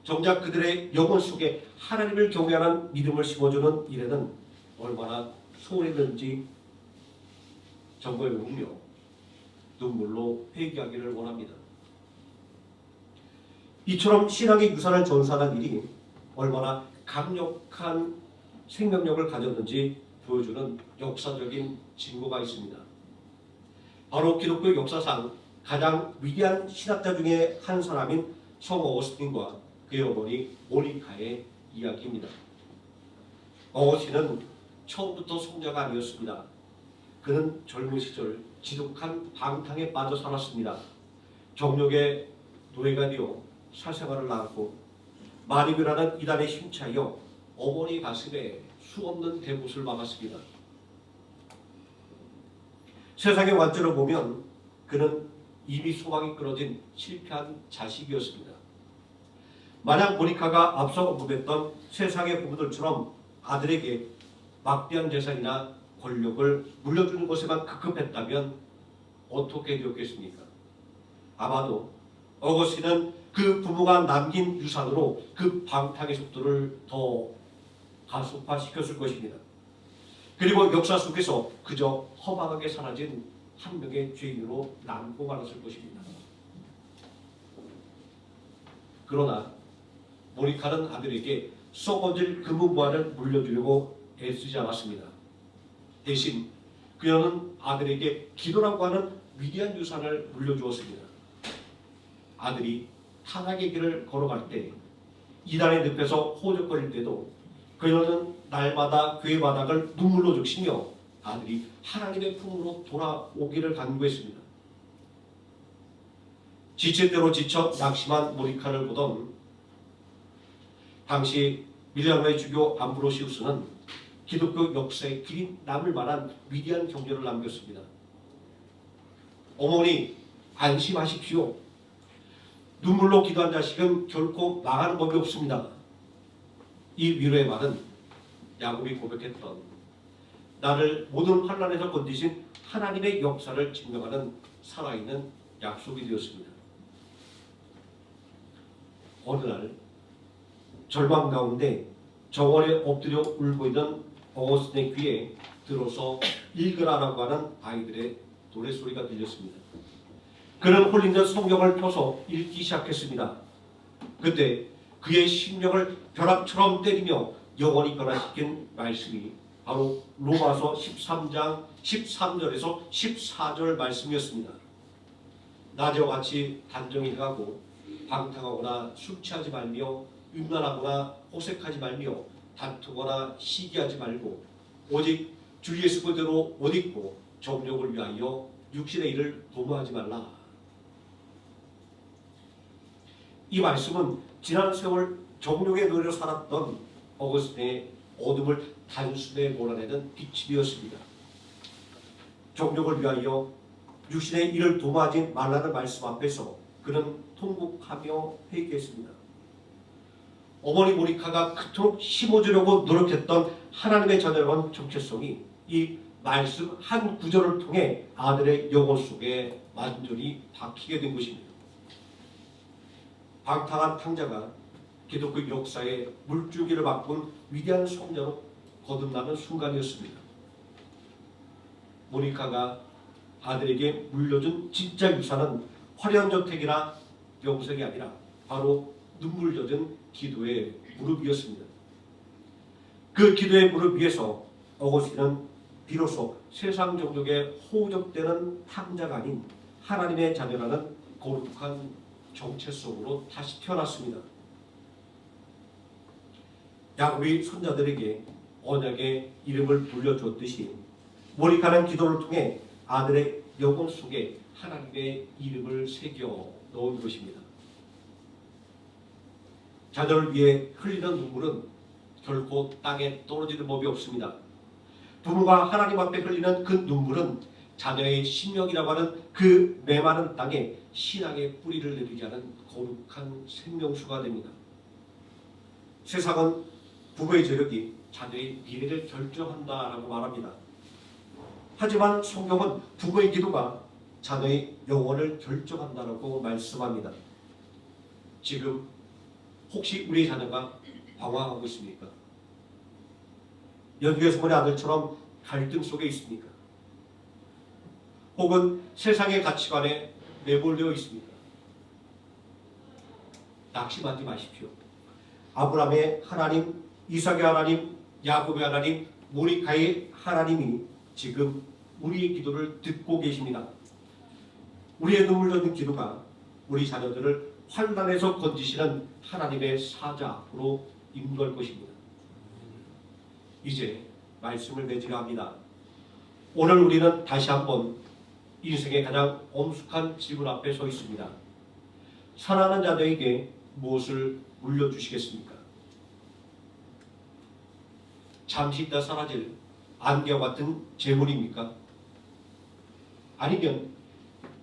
정작 그들의 영혼 속에 하나님을 경외하는 믿음을 심어주는 일에는 얼마나 소홀했는지 점검해 보며 눈물로 회개하기를 원합니다. 이처럼 신앙의 유산을 전수하는 일이 얼마나 강력한 생명력을 가졌는지 보여주는 역사적인 증거가 있습니다. 바로 기독교 역사상 가장 위대한 신학자 중에 한 사람인 성 어거스틴과 그의 어머니 모니카의 이야기입니다. 어거스틴은 처음부터 성자가 아니었습니다. 그는 젊은 시절 지독한 방탕에 빠져 살았습니다. 정욕의 노예가 되어 사생활을 낳았고 마리그라는 이단에 심취하여 어머니 가슴에 수없는 대못을 막았습니다. 세상의 관점으로 보면 그는 이미 소망이 끊어진 실패한 자식이었습니다. 만약 모니카가 앞서 언급했던 세상의 부부들처럼 아들에게 막대한 재산이나 권력을 물려주는 것에만 급급했다면 어떻게 되었겠습니까? 아마도 어거스틴은 그 부모가 남긴 유산으로 그 방탕의 속도를 더 가속화시켰을 것입니다. 그리고 역사 속에서 그저 허망하게 사라진 한 명의 죄인으로 남고 말았을 것입니다. 그러나 모니카는 아들에게 썩어질 금은보화를 물려주려고 애쓰지 않았습니다. 대신 그녀는 아들에게 기도라고 하는 위대한 유산을 물려주었습니다. 아들이 타락의 길을 걸어갈 때 이단의 늪에서 호적거릴 때도 그녀는 날마다 교회 바닥을 눈물로 적시며 아들이 하나님의 품으로 돌아오기를 간구했습니다. 지칠 대로 지쳐 낙심한 모니카를 보던 당시 밀라노의 주교 암브로시우스는 기독교 역사에 길이 남을 만한 위대한 경전을 남겼습니다. 어머니 안심하십시오. 눈물로 기도한 자식은 결코 망하는 법이 없습니다. 이 위로의 말은 야곱이 고백했던 나를 모든 환난에서 건지신 하나님의 역사를 증명하는 살아있는 약속이 되었습니다. 어느 날 절망 가운데 정원에 엎드려 울고 있는 어거스틴의 귀에 들어서 읽으라라고 하는 아이들의 노래소리가 들렸습니다. 그는 홀린 듯 성경을 펴서 읽기 시작했습니다. 그때 그의 심령을 벼락처럼 때리며 영원히 변화시킨 말씀이 바로 로마서 13장 13절에서 14절 말씀이었습니다. 낮에와 같이 단정히 행하고 방탕하거나 술 취하지 말며 음란하거나 호색하지 말며 다투거나 시기하지 말고 오직 주 예수 그대로 옷 입고 정욕을 위하여 육신의 일을 도모하지 말라. 이 말씀은 지난 세월 정욕의 노예로 살았던 어거스틴의 어둠을 단숨에 몰아내는 빛이 되었습니다. 정욕을 위하여 육신의 일을 도모하지 말라는 말씀 앞에서 그는 통곡하며 회개했습니다. 어머니 모니카가 그토록 심어주려고 노력했던 하나님의 자녀라는 정체성이 이 말씀 한 구절을 통해 아들의 영혼 속에 완전히 박히게 된 것입니다. 방탕한 탕자가 기독교 역사의 물줄기를 바꾼 위대한 성자로 거듭나는 순간이었습니다. 모니카가 아들에게 물려준 진짜 유산은 화려한 저택이나 명색이 아니라 바로 눈물 젖은 기도의 무릎이었습니다. 그 기도의 무릎 위에서 어거스틴은 비로소 세상 정독에 호적되는 탕자가 아닌 하나님의 자녀라는 거룩한 정체성으로 다시 태어났습니다. 야곱이 손자들에게 언약의 이름을 불려주었듯이 모니카는 기도를 통해 아들의 영혼 속에 하나님의 이름을 새겨 넣은 것입니다. 자녀를 위해 흘리는 눈물은 결코 땅에 떨어지는 법이 없습니다. 부모가 하나님 앞에 흘리는 그 눈물은 자녀의 심령이라고 하는 그 메마른 땅에 신앙의 뿌리를 내리게 하는 거룩한 생명수가 됩니다. 세상은 부모의 재력이 자녀의 미래를 결정한다라고 말합니다. 하지만 성경은 부모의 기도가 자녀의 영혼을 결정한다라고 말씀합니다. 지금 혹시 우리의 자녀가 방황하고 있습니까? 연두의 소문의 아들처럼 갈등 속에 있습니까? 혹은 세상의 가치관에 매몰되어 있습니까? 낙심하지 마십시오. 아브라함의 하나님, 이삭의 하나님, 야곱의 하나님, 모니카의 하나님이 지금 우리의 기도를 듣고 계십니다. 우리의 눈물 젖은 기도가 우리 자녀들을 환난에서 건지시는 하나님의 사자로 인도할 것입니다. 이제 말씀을 맺으려 합니다. 오늘 우리는 다시 한번 인생의 가장 엄숙한 질문 앞에 서 있습니다. 사랑하는 자녀에게 무엇을 물려주시겠습니까? 잠시 있다 사라질 안개와 같은 재물입니까? 아니면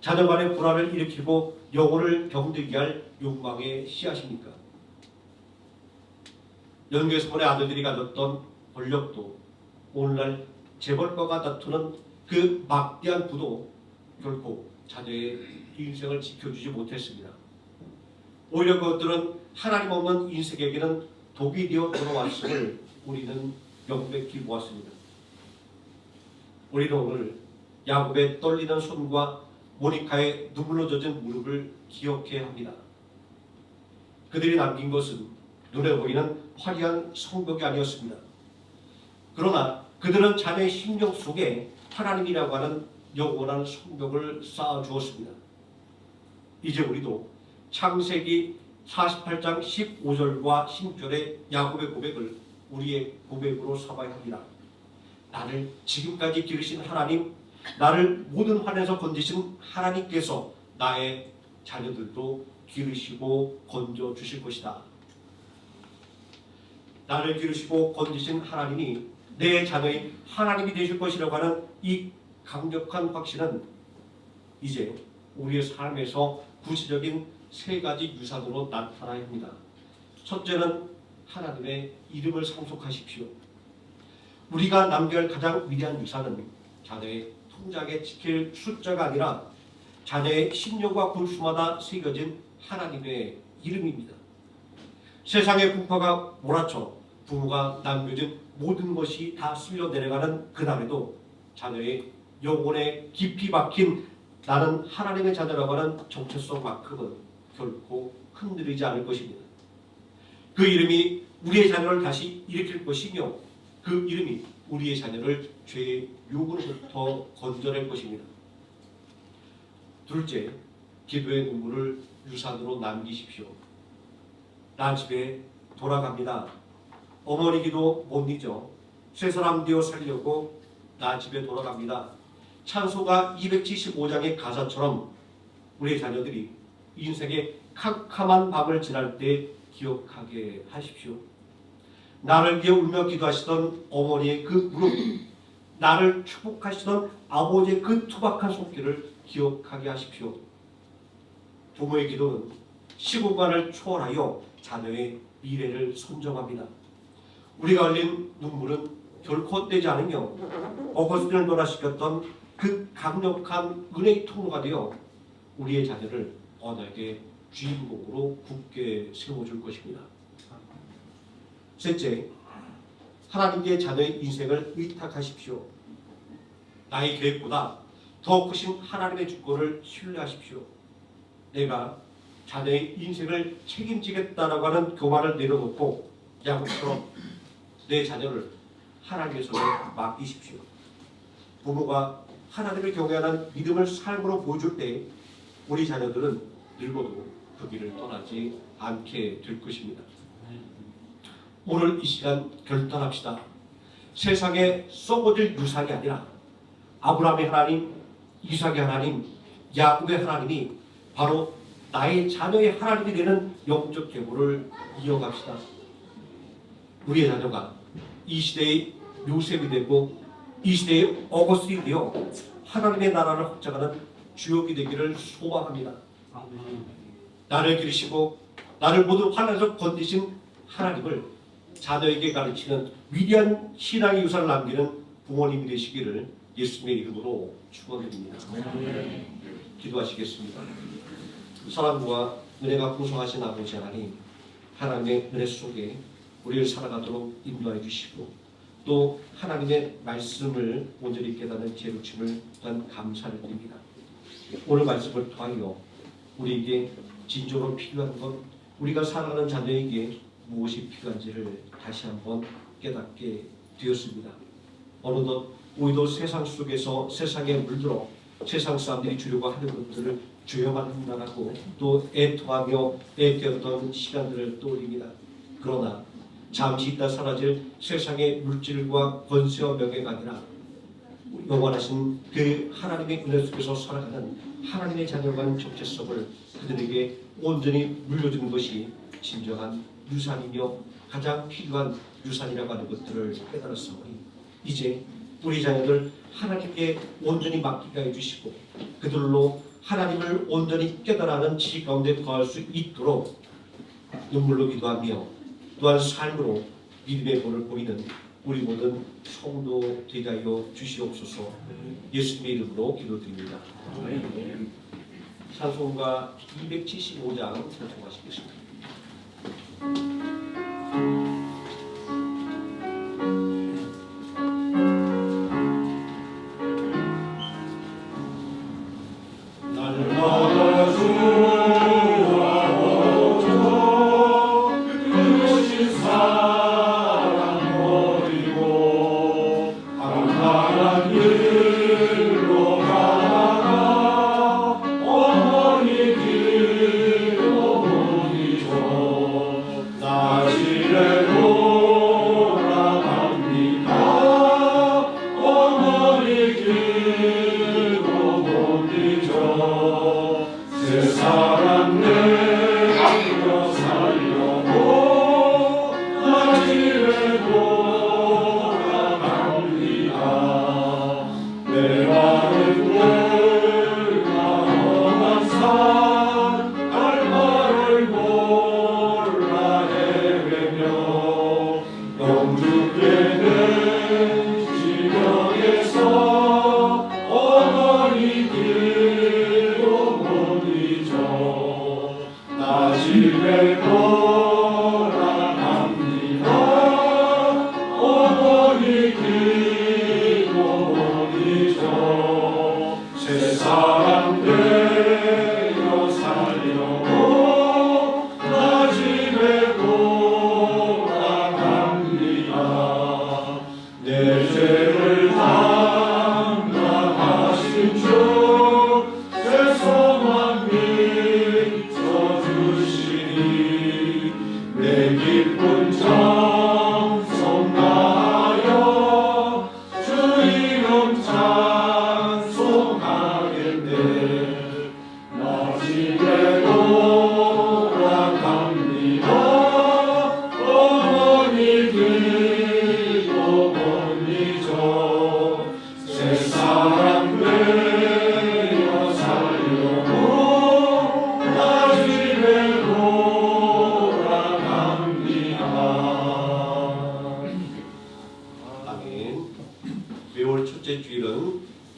자녀 간의 불화를 일으키고 영혼을 병들게 할 욕망의 씨앗입니까? 연개소문의 아들들이 가졌던 권력도 오늘날 재벌가가 다투는 그 막대한 부도 결코 자녀의 인생을 지켜주지 못했습니다. 오히려 그것들은 하나님 없는 인생에게는 독이 되어 돌아왔음을 우리는 명백히 보았습니다. 우리는 오늘 야곱의 떨리는 손과 모니카의 눈물로 젖은 무릎을 기억해야 합니다. 그들이 남긴 것은 눈에 보이는 화려한 성벽이 아니었습니다. 그러나 그들은 자녀의 심령 속에 하나님이라고 하는 영원한 성벽을 쌓아주었습니다. 이제 우리도 창세기 48장 15절과 16절의 야곱의 고백을 우리의 고백으로 삼아야 합니다. 나를 지금까지 기르신 하나님, 나를 모든 환에서 건지신 하나님께서 나의 자녀들도 기르시고 건져 주실 것이다. 나를 기르시고 건지신 하나님이 내 자녀인 하나님이 되실 것이라고 하는 이 강력한 확신은 이제 우리의 삶에서 구체적인 세 가지 유산으로 나타나야 합니다. 첫째는 하나님의 이름을 상속하십시오. 우리가 남겨야 할 가장 위대한 유산은 자녀의 통장에 지킬 숫자가 아니라 자녀의 심령과 골수마다 새겨진 하나님의 이름입니다. 세상의 풍파가 몰아쳐 부모가 남겨진 모든 것이 다 쓸려 내려가는 그날에도 자녀의 영혼에 깊이 박힌 나는 하나님의 자녀라고 하는 정체성만큼은 결코 흔들리지 않을 것입니다. 그 이름이 우리의 자녀를 다시 일으킬 것이며 그 이름이 우리의 자녀를 죄의 유혹으로부터 건져낼 것입니다. 둘째, 기도의 눈물을 유산으로 남기십시오. 나 집에 돌아갑니다. 어머니 기도 못 잊어 새 사람 되어 살려고 나 집에 돌아갑니다. 찬송가 275장의 가사처럼 우리 자녀들이 인생의 캄캄한 밤을 지날 때 기억하게 하십시오. 나를 위해 울며 기도하시던 어머니의 그 무릎, 나를 축복하시던 아버지의 그 투박한 손길을 기억하게 하십시오. 부모의 기도는 시공간을 초월하여 자녀의 미래를 선정합니다. 우리가 흘린 눈물은 결코 헛되지 않으며 어거스틴을 변화시켰던 그 강력한 은혜의 통로가 되어 우리의 자녀를 언약의 주인공으로 굳게 세워줄 것입니다. 셋째, 하나님께 자녀의 인생을 의탁하십시오. 나의 계획보다 더 크신 하나님의 주권을 신뢰하십시오. 내가 자녀의 인생을 책임지겠다라고 하는 교만을 내려놓고 야곱처럼 내 자녀를 하나님의 손에 맡기십시오. 부모가 하나님을 경외하는 믿음을 삶으로 보여줄 때 우리 자녀들은 늙어도 그 길을 떠나지 않게 될 것입니다. 오늘 이 시간 결단합시다. 세상에 썩어질 유산이 아니라 아브라함의 하나님, 이삭의 하나님, 야곱의 하나님이 바로 나의 자녀의 하나님이 되는 영적 계보를 이어갑시다. 우리의 자녀가 이 시대의 요셉이 되고 이 시대의 어거스틴이 되어 하나님의 나라를 확장하는 주역이 되기를 소망합니다. 나를 기르시고 나를 모든 환난에서 건지신 하나님을 자녀에게 가르치는 위대한 신앙의 유산을 남기는 부모님이 되시기를 예수님의 이름으로 축원드립니다. 기도하시겠습니다. 사랑과 은혜가 풍성하신 아버지 하나님, 하나님의 은혜 속에 우리를 살아가도록 인도해 주시고 또 하나님의 말씀을 온전히 깨닫는 지혜를 주심을 또한 감사를 드립니다. 오늘 말씀을 통하여 우리에게 진정으로 필요한 것, 우리가 사랑하는 자녀에게 무엇이 필요한지를 다시 한번 깨닫게 되었습니다. 어느덧 우리도 세상 속에서 세상에 물들어 세상 사람들이 주려고 하는 것들을 주여만 흠난하고 또 애통하며 애태웠던 시간들을 떠올립니다. 그러나 잠시 있다 사라질 세상의 물질과 권세와 명예가 아니라 영원하신 그 하나님의 은혜 속에서 살아가는 하나님의 자녀간 정체성을 그들에게 온전히 물려주는 것이 진정한 유산이며 가장 필요한 유산이라고 하는 것들을 깨달았사오니 이제 우리 자녀들 하나님께 온전히 맡기게 해주시고 그들로 하나님을 온전히 깨달아는 지식 가운데 거할 수 있도록 눈물로 기도하며 또한 삶으로 믿음의 본을 보이는 우리 모든 성도 되게 하여 주시옵소서. 예수님의 이름으로 기도드립니다. 찬송가 275장 찬송하시겠습니다.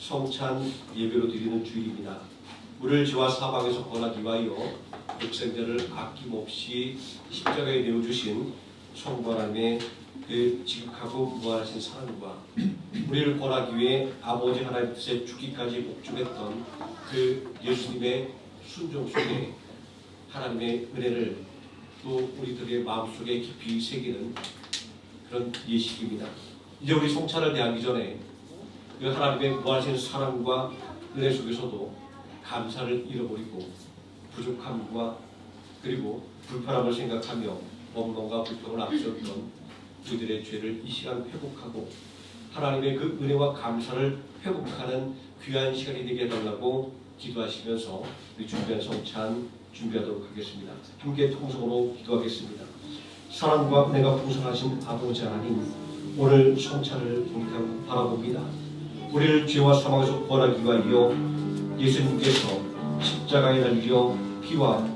성찬 예배로 드리는 주일입니다. 우리를 죄와 사망에서 구원하기 위하여 독생자를 아낌없이 십자가에 내어주신 성부 하나님의 그 지극하고 무한하신 사랑과 우리를 구원하기 위해 아버지 하나님 뜻에 죽기까지 복종했던 그 예수님의 순종 속에 하나님의 은혜를 또 우리들의 마음속에 깊이 새기는 그런 예식입니다. 이제 우리 성찬을 대하기 전에 그 하나님의 무한하신 사랑과 은혜 속에서도 감사를 잃어버리고 부족함과 그리고 불편함을 생각하며 원망과 불평을 앞세웠던 그들의 죄를 이 시간 회복하고 하나님의 그 은혜와 감사를 회복하는 귀한 시간이 되게 해달라고 기도하시면서 우리 준비한 성찬 준비하도록 하겠습니다. 함께 통성으로 기도하겠습니다. 사랑과 은혜가 풍성하신 아버지 하나님, 오늘 성찬을 바라봅니다. 우리를 죄와 사망에서 구원하기 위하여 예수님께서 십자가에 달려 피와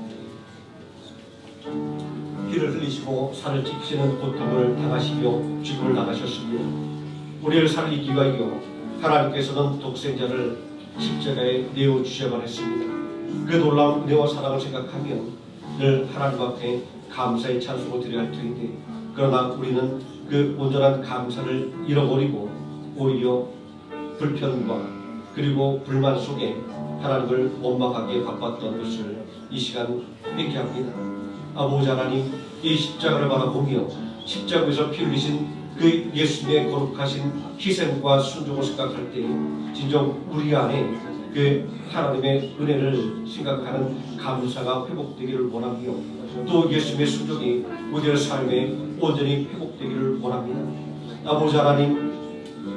피를 흘리시고 살을 찢기시는 고통을 당하시며 죽음을 당하셨습니다. 우리를 살리기 위하여 하나님께서는 독생자를 십자가에 내어주셔야만 했습니다. 그 놀라운 은혜와 사랑을 생각하면 늘 하나님 앞에 감사의 찬송을 드려야 할 터인데, 그러나 우리는 그 온전한 감사를 잃어버리고 오히려 불편과 그리고 불만 속에 하나님을 원망하기에 바빴던 것을 이 시간 회개합니다. 아버지 하나님, 이 십자가를 바라보며 십자가에서 피 흘리신 그 예수님의 거룩하신 희생과 순종을 생각할 때 진정 우리 안에 그 하나님의 은혜를 생각하는 감사가 회복되기를 원하며 또 예수님의 순종이 우리의 삶에 온전히 회복되기를 원합니다. 아버지 하나님,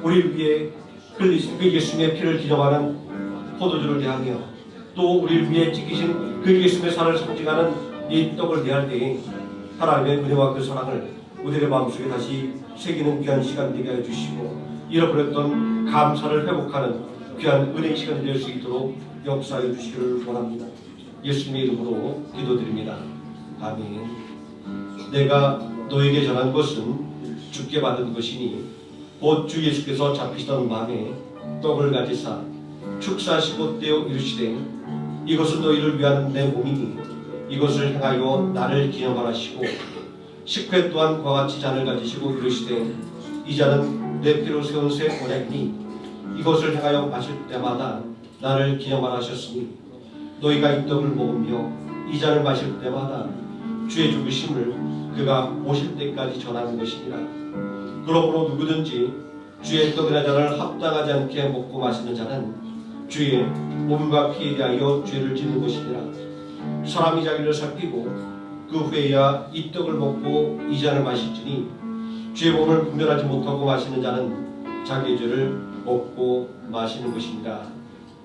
우리를 위해 흘리신 그 예수님의 피를 기념하는 포도주를 대하며 또 우리를 위해 찢기신 그 예수님의 살을 상징하는 이 떡을 대할 때에 하나님의 은혜와 그 사랑을 우리의 마음속에 다시 새기는 귀한 시간 되게 해 주시고 잃어버렸던 감사를 회복하는 귀한 은혜의 시간이 될 수 있도록 역사해 주시기를 원합니다. 예수님의 이름으로 기도드립니다. 아멘. 내가 너에게 전한 것은 주께 받은 것이니 곧 주 예수께서 잡히시던 밤에 떡을 가지사 축사하시고 떼어 이르시되 이것은 너희를 위한 내 몸이니 이것을 행하여 나를 기념하라시고 식회 또한 그와 같이 잔을 가지시고 이르시되 이 잔은 내 피로 세운 새 언약이니 이것을 행하여 마실 때마다 나를 기념하라셨으니 너희가 이 떡을 먹으며 이 잔을 마실 때마다 주의 죽으심을 그가 오실 때까지 전하는 것이니라. 그러므로 누구든지 주의 떡이나 잔을 합당하지 않게 먹고 마시는 자는 주의 몸과 피에 대하여 죄를 짓는 것이니라. 사람이 자기를 살피고 그 후에야 이 떡을 먹고 이 잔을 마실지니 주의 몸을 분별하지 못하고 마시는 자는 자기의 죄를 먹고 마시는 것입니다.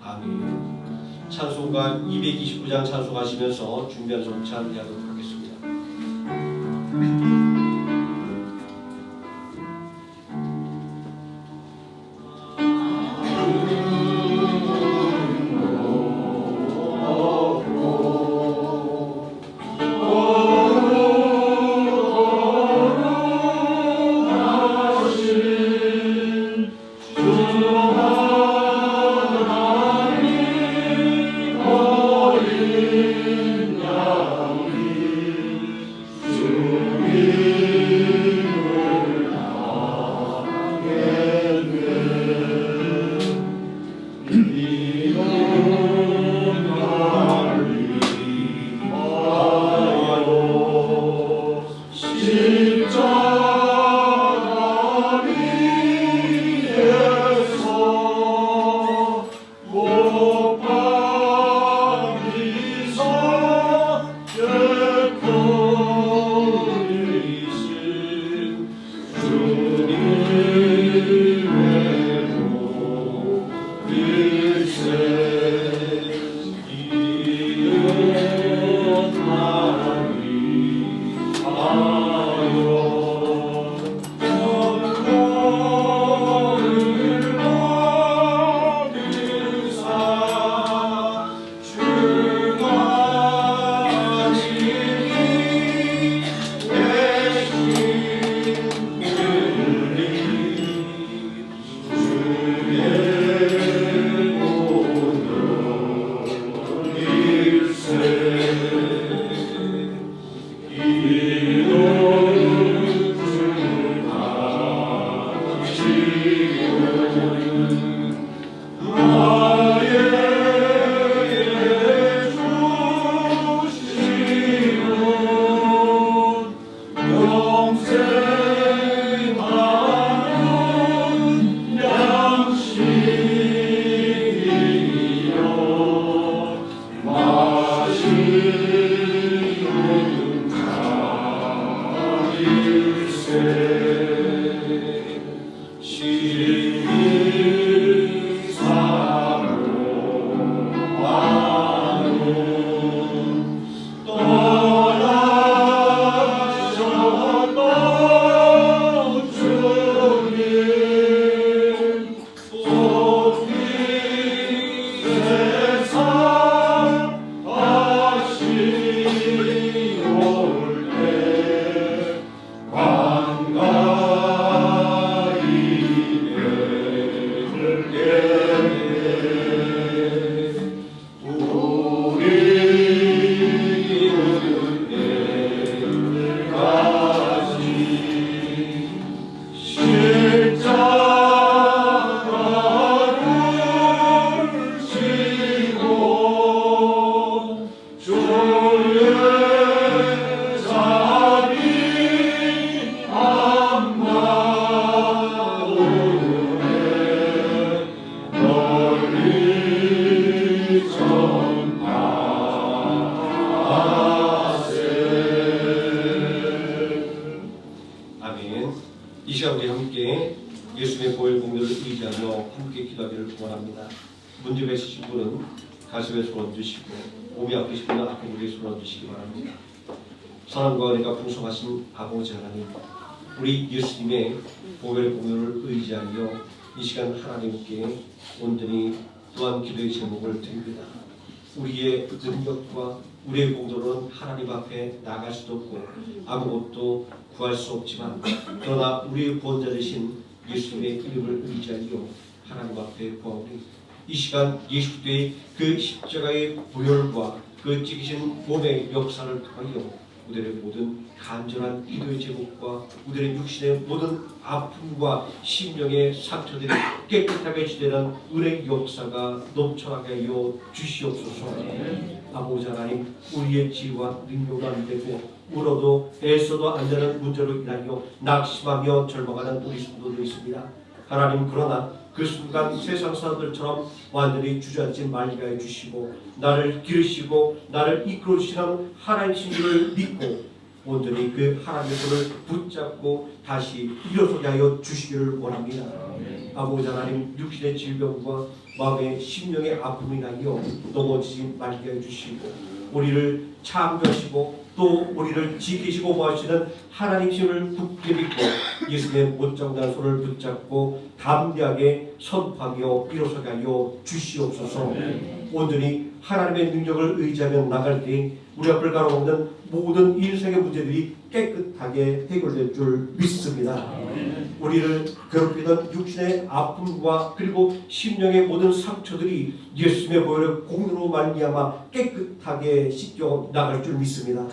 아멘. 찬송가 229장 찬송하시면서 준비한 성찬 하도록 하겠습니다. 함께 기도하기를 원합니다. 문제가 있으신 분은 가슴에 손 얹으시고 몸이 아프신 분은 아픈 곳에 손 얹으시기 바랍니다. 사랑과 은혜가 풍성하신 아버지 하나님, 우리 예수님의 보혈의 공연을 의지하여 이 시간 하나님께 온전히 또한 기도의 제목을 드립니다. 우리의 능력과 우리의 공로는 하나님 앞에 나갈 수도 없고 아무것도 구할 수 없지만, 그러나 우리의 구원자 되신 예수님의 이름을 의지하여 하나님 앞에 구하오니 이 시간 예수 그리스도의 그 십자가의 보혈과 그 찢기신 몸의 역사를 통하여 우리의 모든 간절한 기도의 제목과 우리의 육신의 모든 아픔과 심령의 상처들이 깨끗하게 지되는 은혜의 역사가 넘쳐나게 하여 주시옵소서. 아버지 하나님, 우리의 지혜와 능력도 안 되고 울어도 애써도 안 되는 문제로 인하여 낙심하며 절망하는 우리 성도들이 있습니다. 하나님, 그러나 그 순간 세상 사람들처럼 완전히 주저앉지 말게 해주시고 나를 기르시고 나를 이끌어주시는 하나님의 줄을 믿고 온전히 그 하나님의 손을 붙잡고 다시 일어서게 하여 주시기를 원합니다. 아버지 하나님, 육신의 질병과 마음의 심령의 아픔이 나여 넘어지지 말게 해주시고 우리를 창조하시고 또 우리를 지키시고 보호하시는 하나님심을 굳게 믿고 예수님의 못장난 손을 붙잡고 담대하게 선포하며 일어서게 하여 주시옵소서. 온전히 하나님의 능력을 의지하며 나갈 때 우리 앞을 가로막는 모든 인생의 문제들이 깨끗하게 해결될 줄 믿습니다. 우리를 괴롭히던 육신의 아픔과 그리고 심령의 모든 상처들이 예수님의 보혈의 공로로 말미암아 깨끗하게 씻겨 나갈 줄 믿습니다.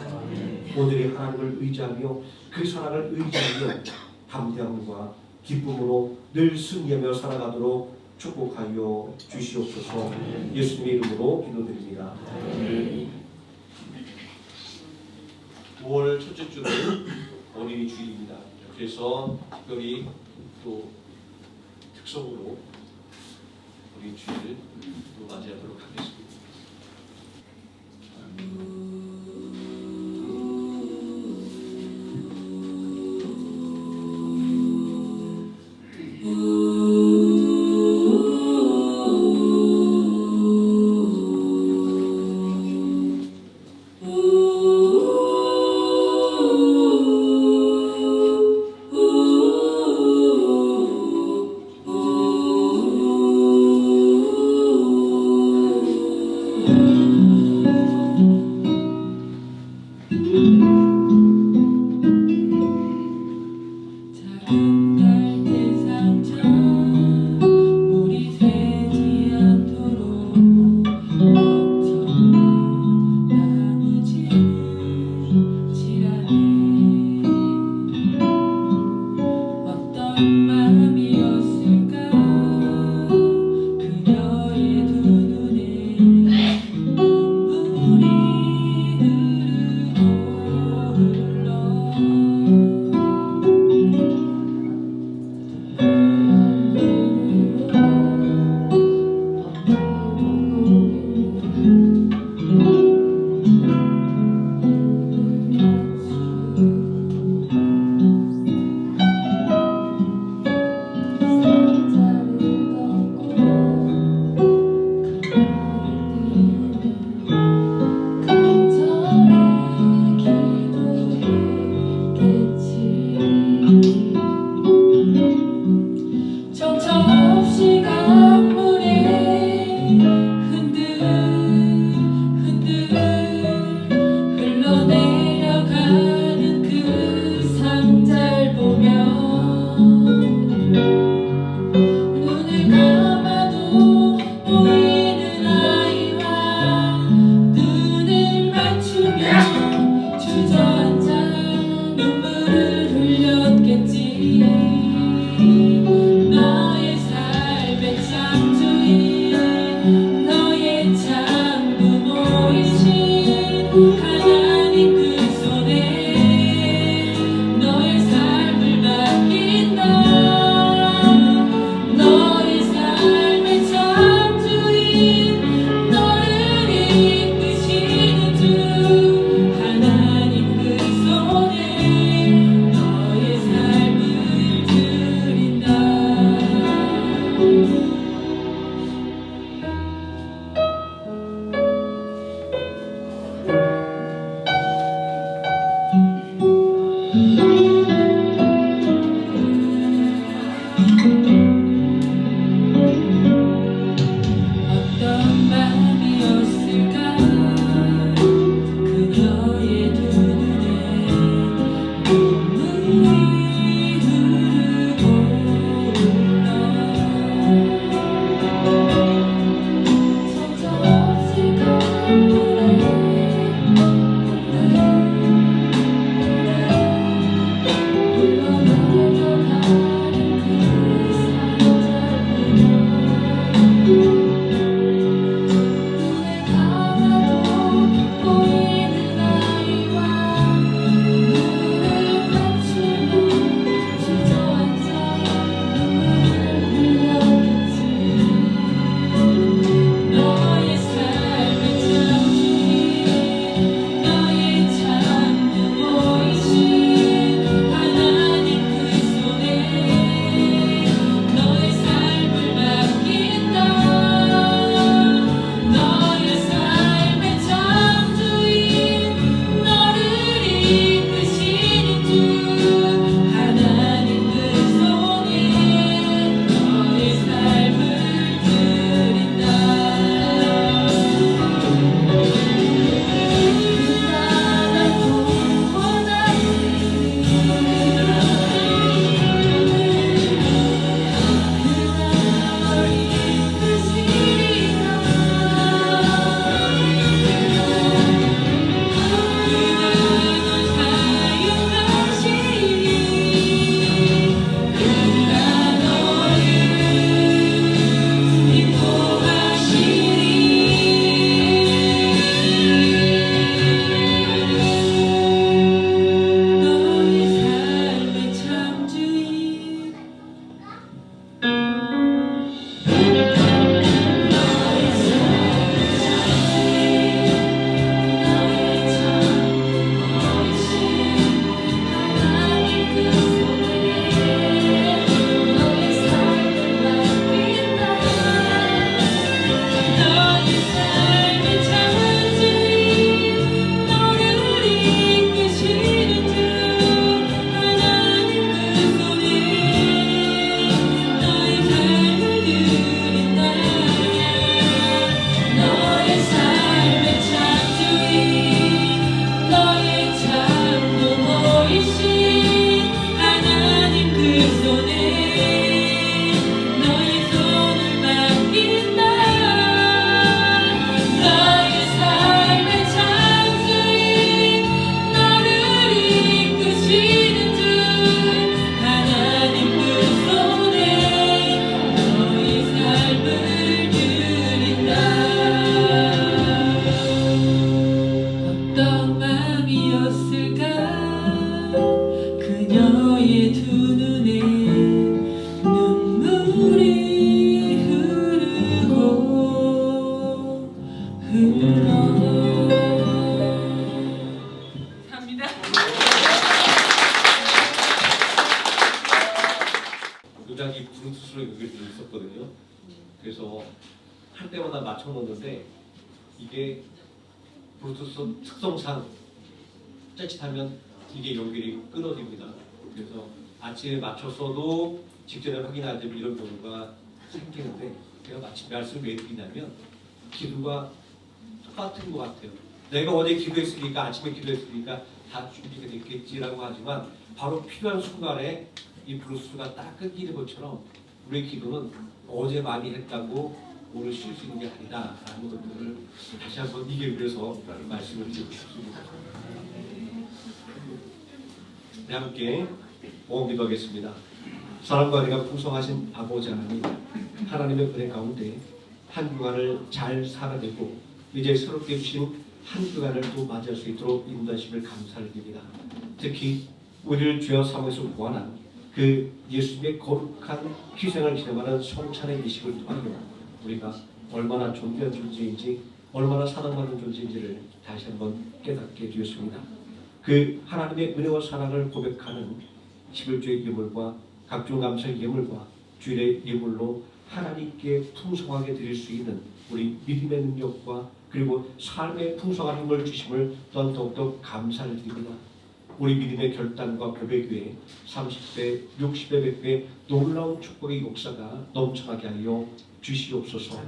오늘의 하나님을 의지하며 그 사랑을 의지하며 담대함과 기쁨으로 늘 승리하며 살아가도록 축복하여 주시옵소서. 예수님의 이름으로 기도드립니다. 5월 첫째 주는 어린이 주일입니다. 그래서 특별히 또 특성으로 어린이 주일을 또 맞이하도록 하겠습니다. 너의 삶을 드린다. 할 때마다 맞춰 놓는데 이게 블루투스 특성상 짜릿하면 이게 연결이 끊어집니다. 그래서 아침에 맞췄어도 직전에 확인하지 이런 경우가 생기는데 제가 마침 말씀을 왜 드리냐면 기도가 똑같은 것 같아요. 내가 어제 기도했으니까 아침에 기도했으니까 다 준비가 됐겠지라고 하지만 바로 필요한 순간에 이 블루투스가 딱 끊기는 것처럼 우리의 기도는 어제 많이 했다고 오늘 쉴 수 있는 게 아니다라는 것들을 다시 한번 이게 위해서 말씀을 드리고 싶습니다. 네, 함께 모험 기도하겠습니다. 사랑과 은혜가 풍성하신 아버지 하나님, 하나님의 은혜 가운데 한 주간을 잘 살아내고 이제 새롭게 주신 한 주간을 또 맞이할 수 있도록 인도하심을 감사를 드립니다. 특히 우리를 주여 삼에서 구원한 그 예수님의 거룩한 희생을 기념하는 성찬의儀式을 통하여 우리가 얼마나 존귀한 존재인지 얼마나 사랑받는 존재인지를 다시 한번 깨닫게 되었습니다. 그 하나님의 은혜와 사랑을 고백하는 11조의 예물과 각종 감사의 예물과 주일의 예물로 하나님께 풍성하게 드릴 수 있는 우리 믿음의 능력과 그리고 삶의 풍성한 힘을 주심을 또한 더욱더 감사를 드립니다. 우리 믿음의 결단과 고백 위에 30배, 60배, 100배 놀라운 축복의 역사가 넘쳐나게 하여 주시옵소서.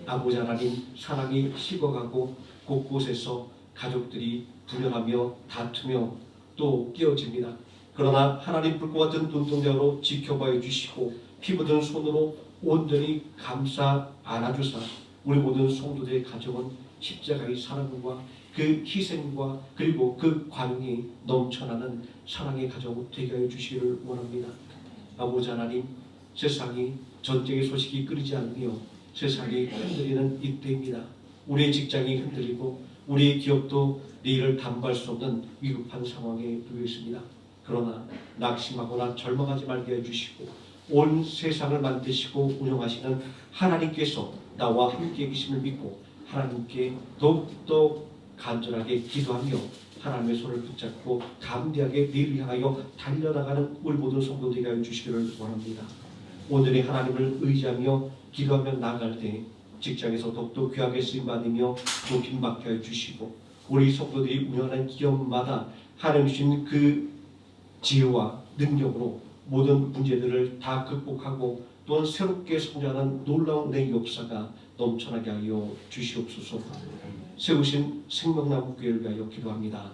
아버지 하나님, 사랑이 식어가고 곳곳에서 가족들이 분열하며 다투며 또 깨어집니다. 그러나 하나님 불과 같은 눈동자로 지켜봐 주시고 피 묻은 손으로 온전히 감싸 안아주사 우리 모든 성도들의 가정은 십자가의 사랑과 그 희생과 그리고 그 관용이 넘쳐나는 사랑의 가정 되게 하여 주시기를 원합니다. 아버지 하나님, 세상이 전쟁의 소식이 끊이지 않으며 세상이 흔들리는 이때입니다. 우리의 직장이 흔들리고 우리의 기업도 내일을 담보할 수 없는 위급한 상황에 놓여 있습니다. 그러나 낙심하거나 절망하지 말게 해주시고 온 세상을 만드시고 운영하시는 하나님께서 나와 함께 계심을 믿고 하나님께 더욱더 간절하게 기도하며 하나님의 손을 붙잡고 담대하게 내일을 향하여 달려나가는 우리 모든 성도들에게 하여 주시기를 원합니다. 오늘의 하나님을 의지하며 기도하며 나아갈 때 직장에서 더욱더 귀하게 쓰임받으며 높임받게 하여 주시고 우리 성도들이 운영하는 기업마다 하나님 주신 그 지혜와 능력으로 모든 문제들을 다 극복하고 또한 새롭게 성장하는 놀라운 내 역사가 넘쳐나게 하여 주시옵소서. 세우신 생명나무 교회를 위하여 기도합니다.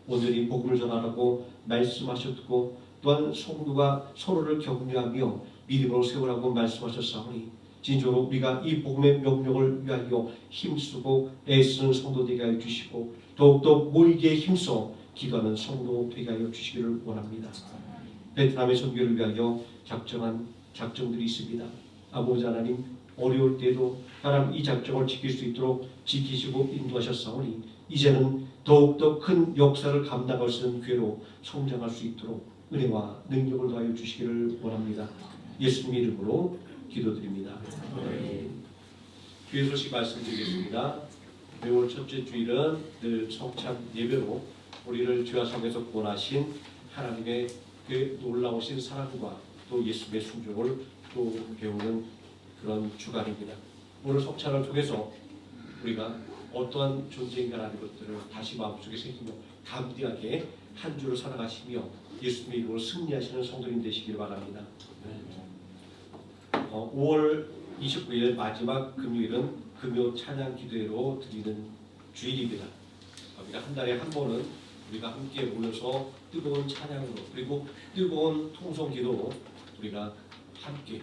오늘이 복음을 전하라고 말씀하셨고 또한 성도가 서로를 격려하며 믿음으로 세우라고 말씀하셨사오니 진정으로 우리가 이 복음의 명령을 위하여 힘쓰고 애쓰는 성도 되게 하여 주시고 더욱더 모이기에 힘써 기도하는 성도 되게 하여 주시기를 원합니다. 베트남의 선교를 위하여 작정한 작정들이 있습니다. 아버지 하나님, 어려울 때도 하나님 이 작정을 지킬 수 있도록 지키시고 인도하셨사오니 이제는 더욱더 큰 역사를 감당할 수 있는 교회로 성장할 수 있도록 은혜와 능력을 더하여 주시기를 원합니다. 예수님 이름으로 기도드립니다. 교회 소식 말씀드리겠습니다. 오늘 첫째 주일은 늘 성찬 예배로 우리를 죄와 삶에서 구원하신 하나님의 그 놀라우신 사랑과 또 예수님의 순종을 또 배우는 그런 주간입니다. 오늘 성찬을 통해서 우리가 어떠한 존재인가라는 것들을 다시 마음속에 새기며 담대하게 한 주를 살아가시며 예수님의 이름으로 승리하시는 성도님 되시길 바랍니다. 5월 29일 마지막 금요일은 금요 찬양 기도회로 드리는 주일입니다. 우리가 한 달에 한 번은 우리가 함께 모여서 뜨거운 찬양으로 그리고 뜨거운 통성기도로 우리가 함께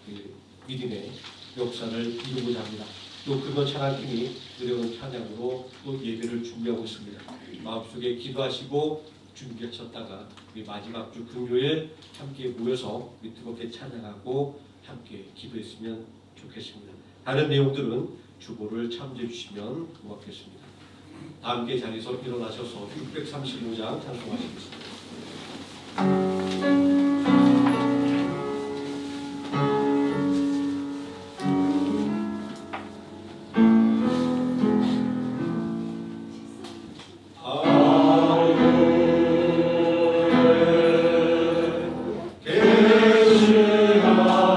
그 믿음의 역사를 이루고자 합니다. 또 금요 찬양팀이 드려온 찬양으로 또 예배를 준비하고 있습니다. 마음속에 기도하시고 준비하셨다가 우리 마지막 주 금요일 함께 모여서 뜨겁게 찬양하고 함께 기도했으면 좋겠습니다. 다른 내용들은 주보를 참조해 주시면 고맙겠습니다. 다 함께 자리에서 일어나셔서 635장 찬송하시겠습니다. 계신 아버지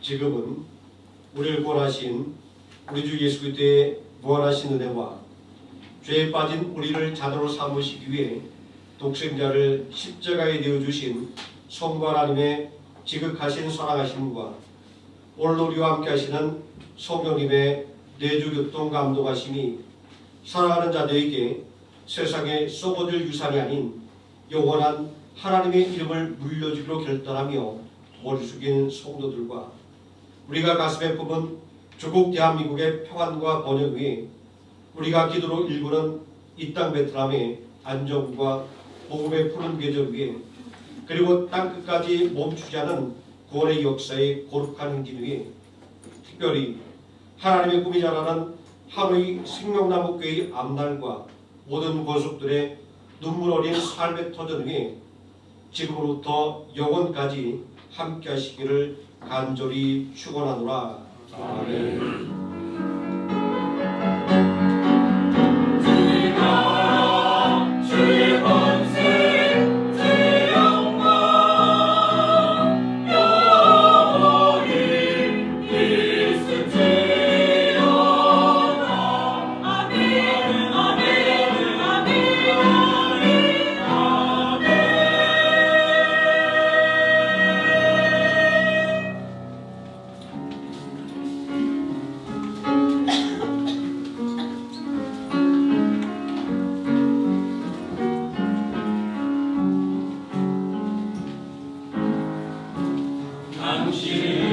지금은 우리를 구원하신 우리 주 예수 그리스도의 무한하신 은혜와 죄에 빠진 우리를 자녀로 삼으시기 위해 독생자를 십자가에 내어주신 성부 하나님의 지극하신 사랑하심과 오늘 우리와 함께 하시는 성령님의 내주교통 감동하심이 사랑하는 자들에게 세상에 썩어질 유산이 아닌 영원한 하나님의 이름을 물려주기로 결단하며 머리 숙인 성도들과 우리가 가슴에 품은 조국 대한민국의 평안과 번영 위에 우리가 기도로 일구는 이 땅 베트남의 안정과 복음의 푸른 계절 위에 그리고 땅끝까지 멈추지 않은 구원의 역사의 거룩한 행진 위에 특별히 하나님의 꿈이 자라는 하루의 생명나무교회의 앞날과 모든 권속들의 눈물 어린 삶의 터전 위에 지금으로부터 영원까지 함께 하시기를 간절히 축원하노라. 아멘. 당신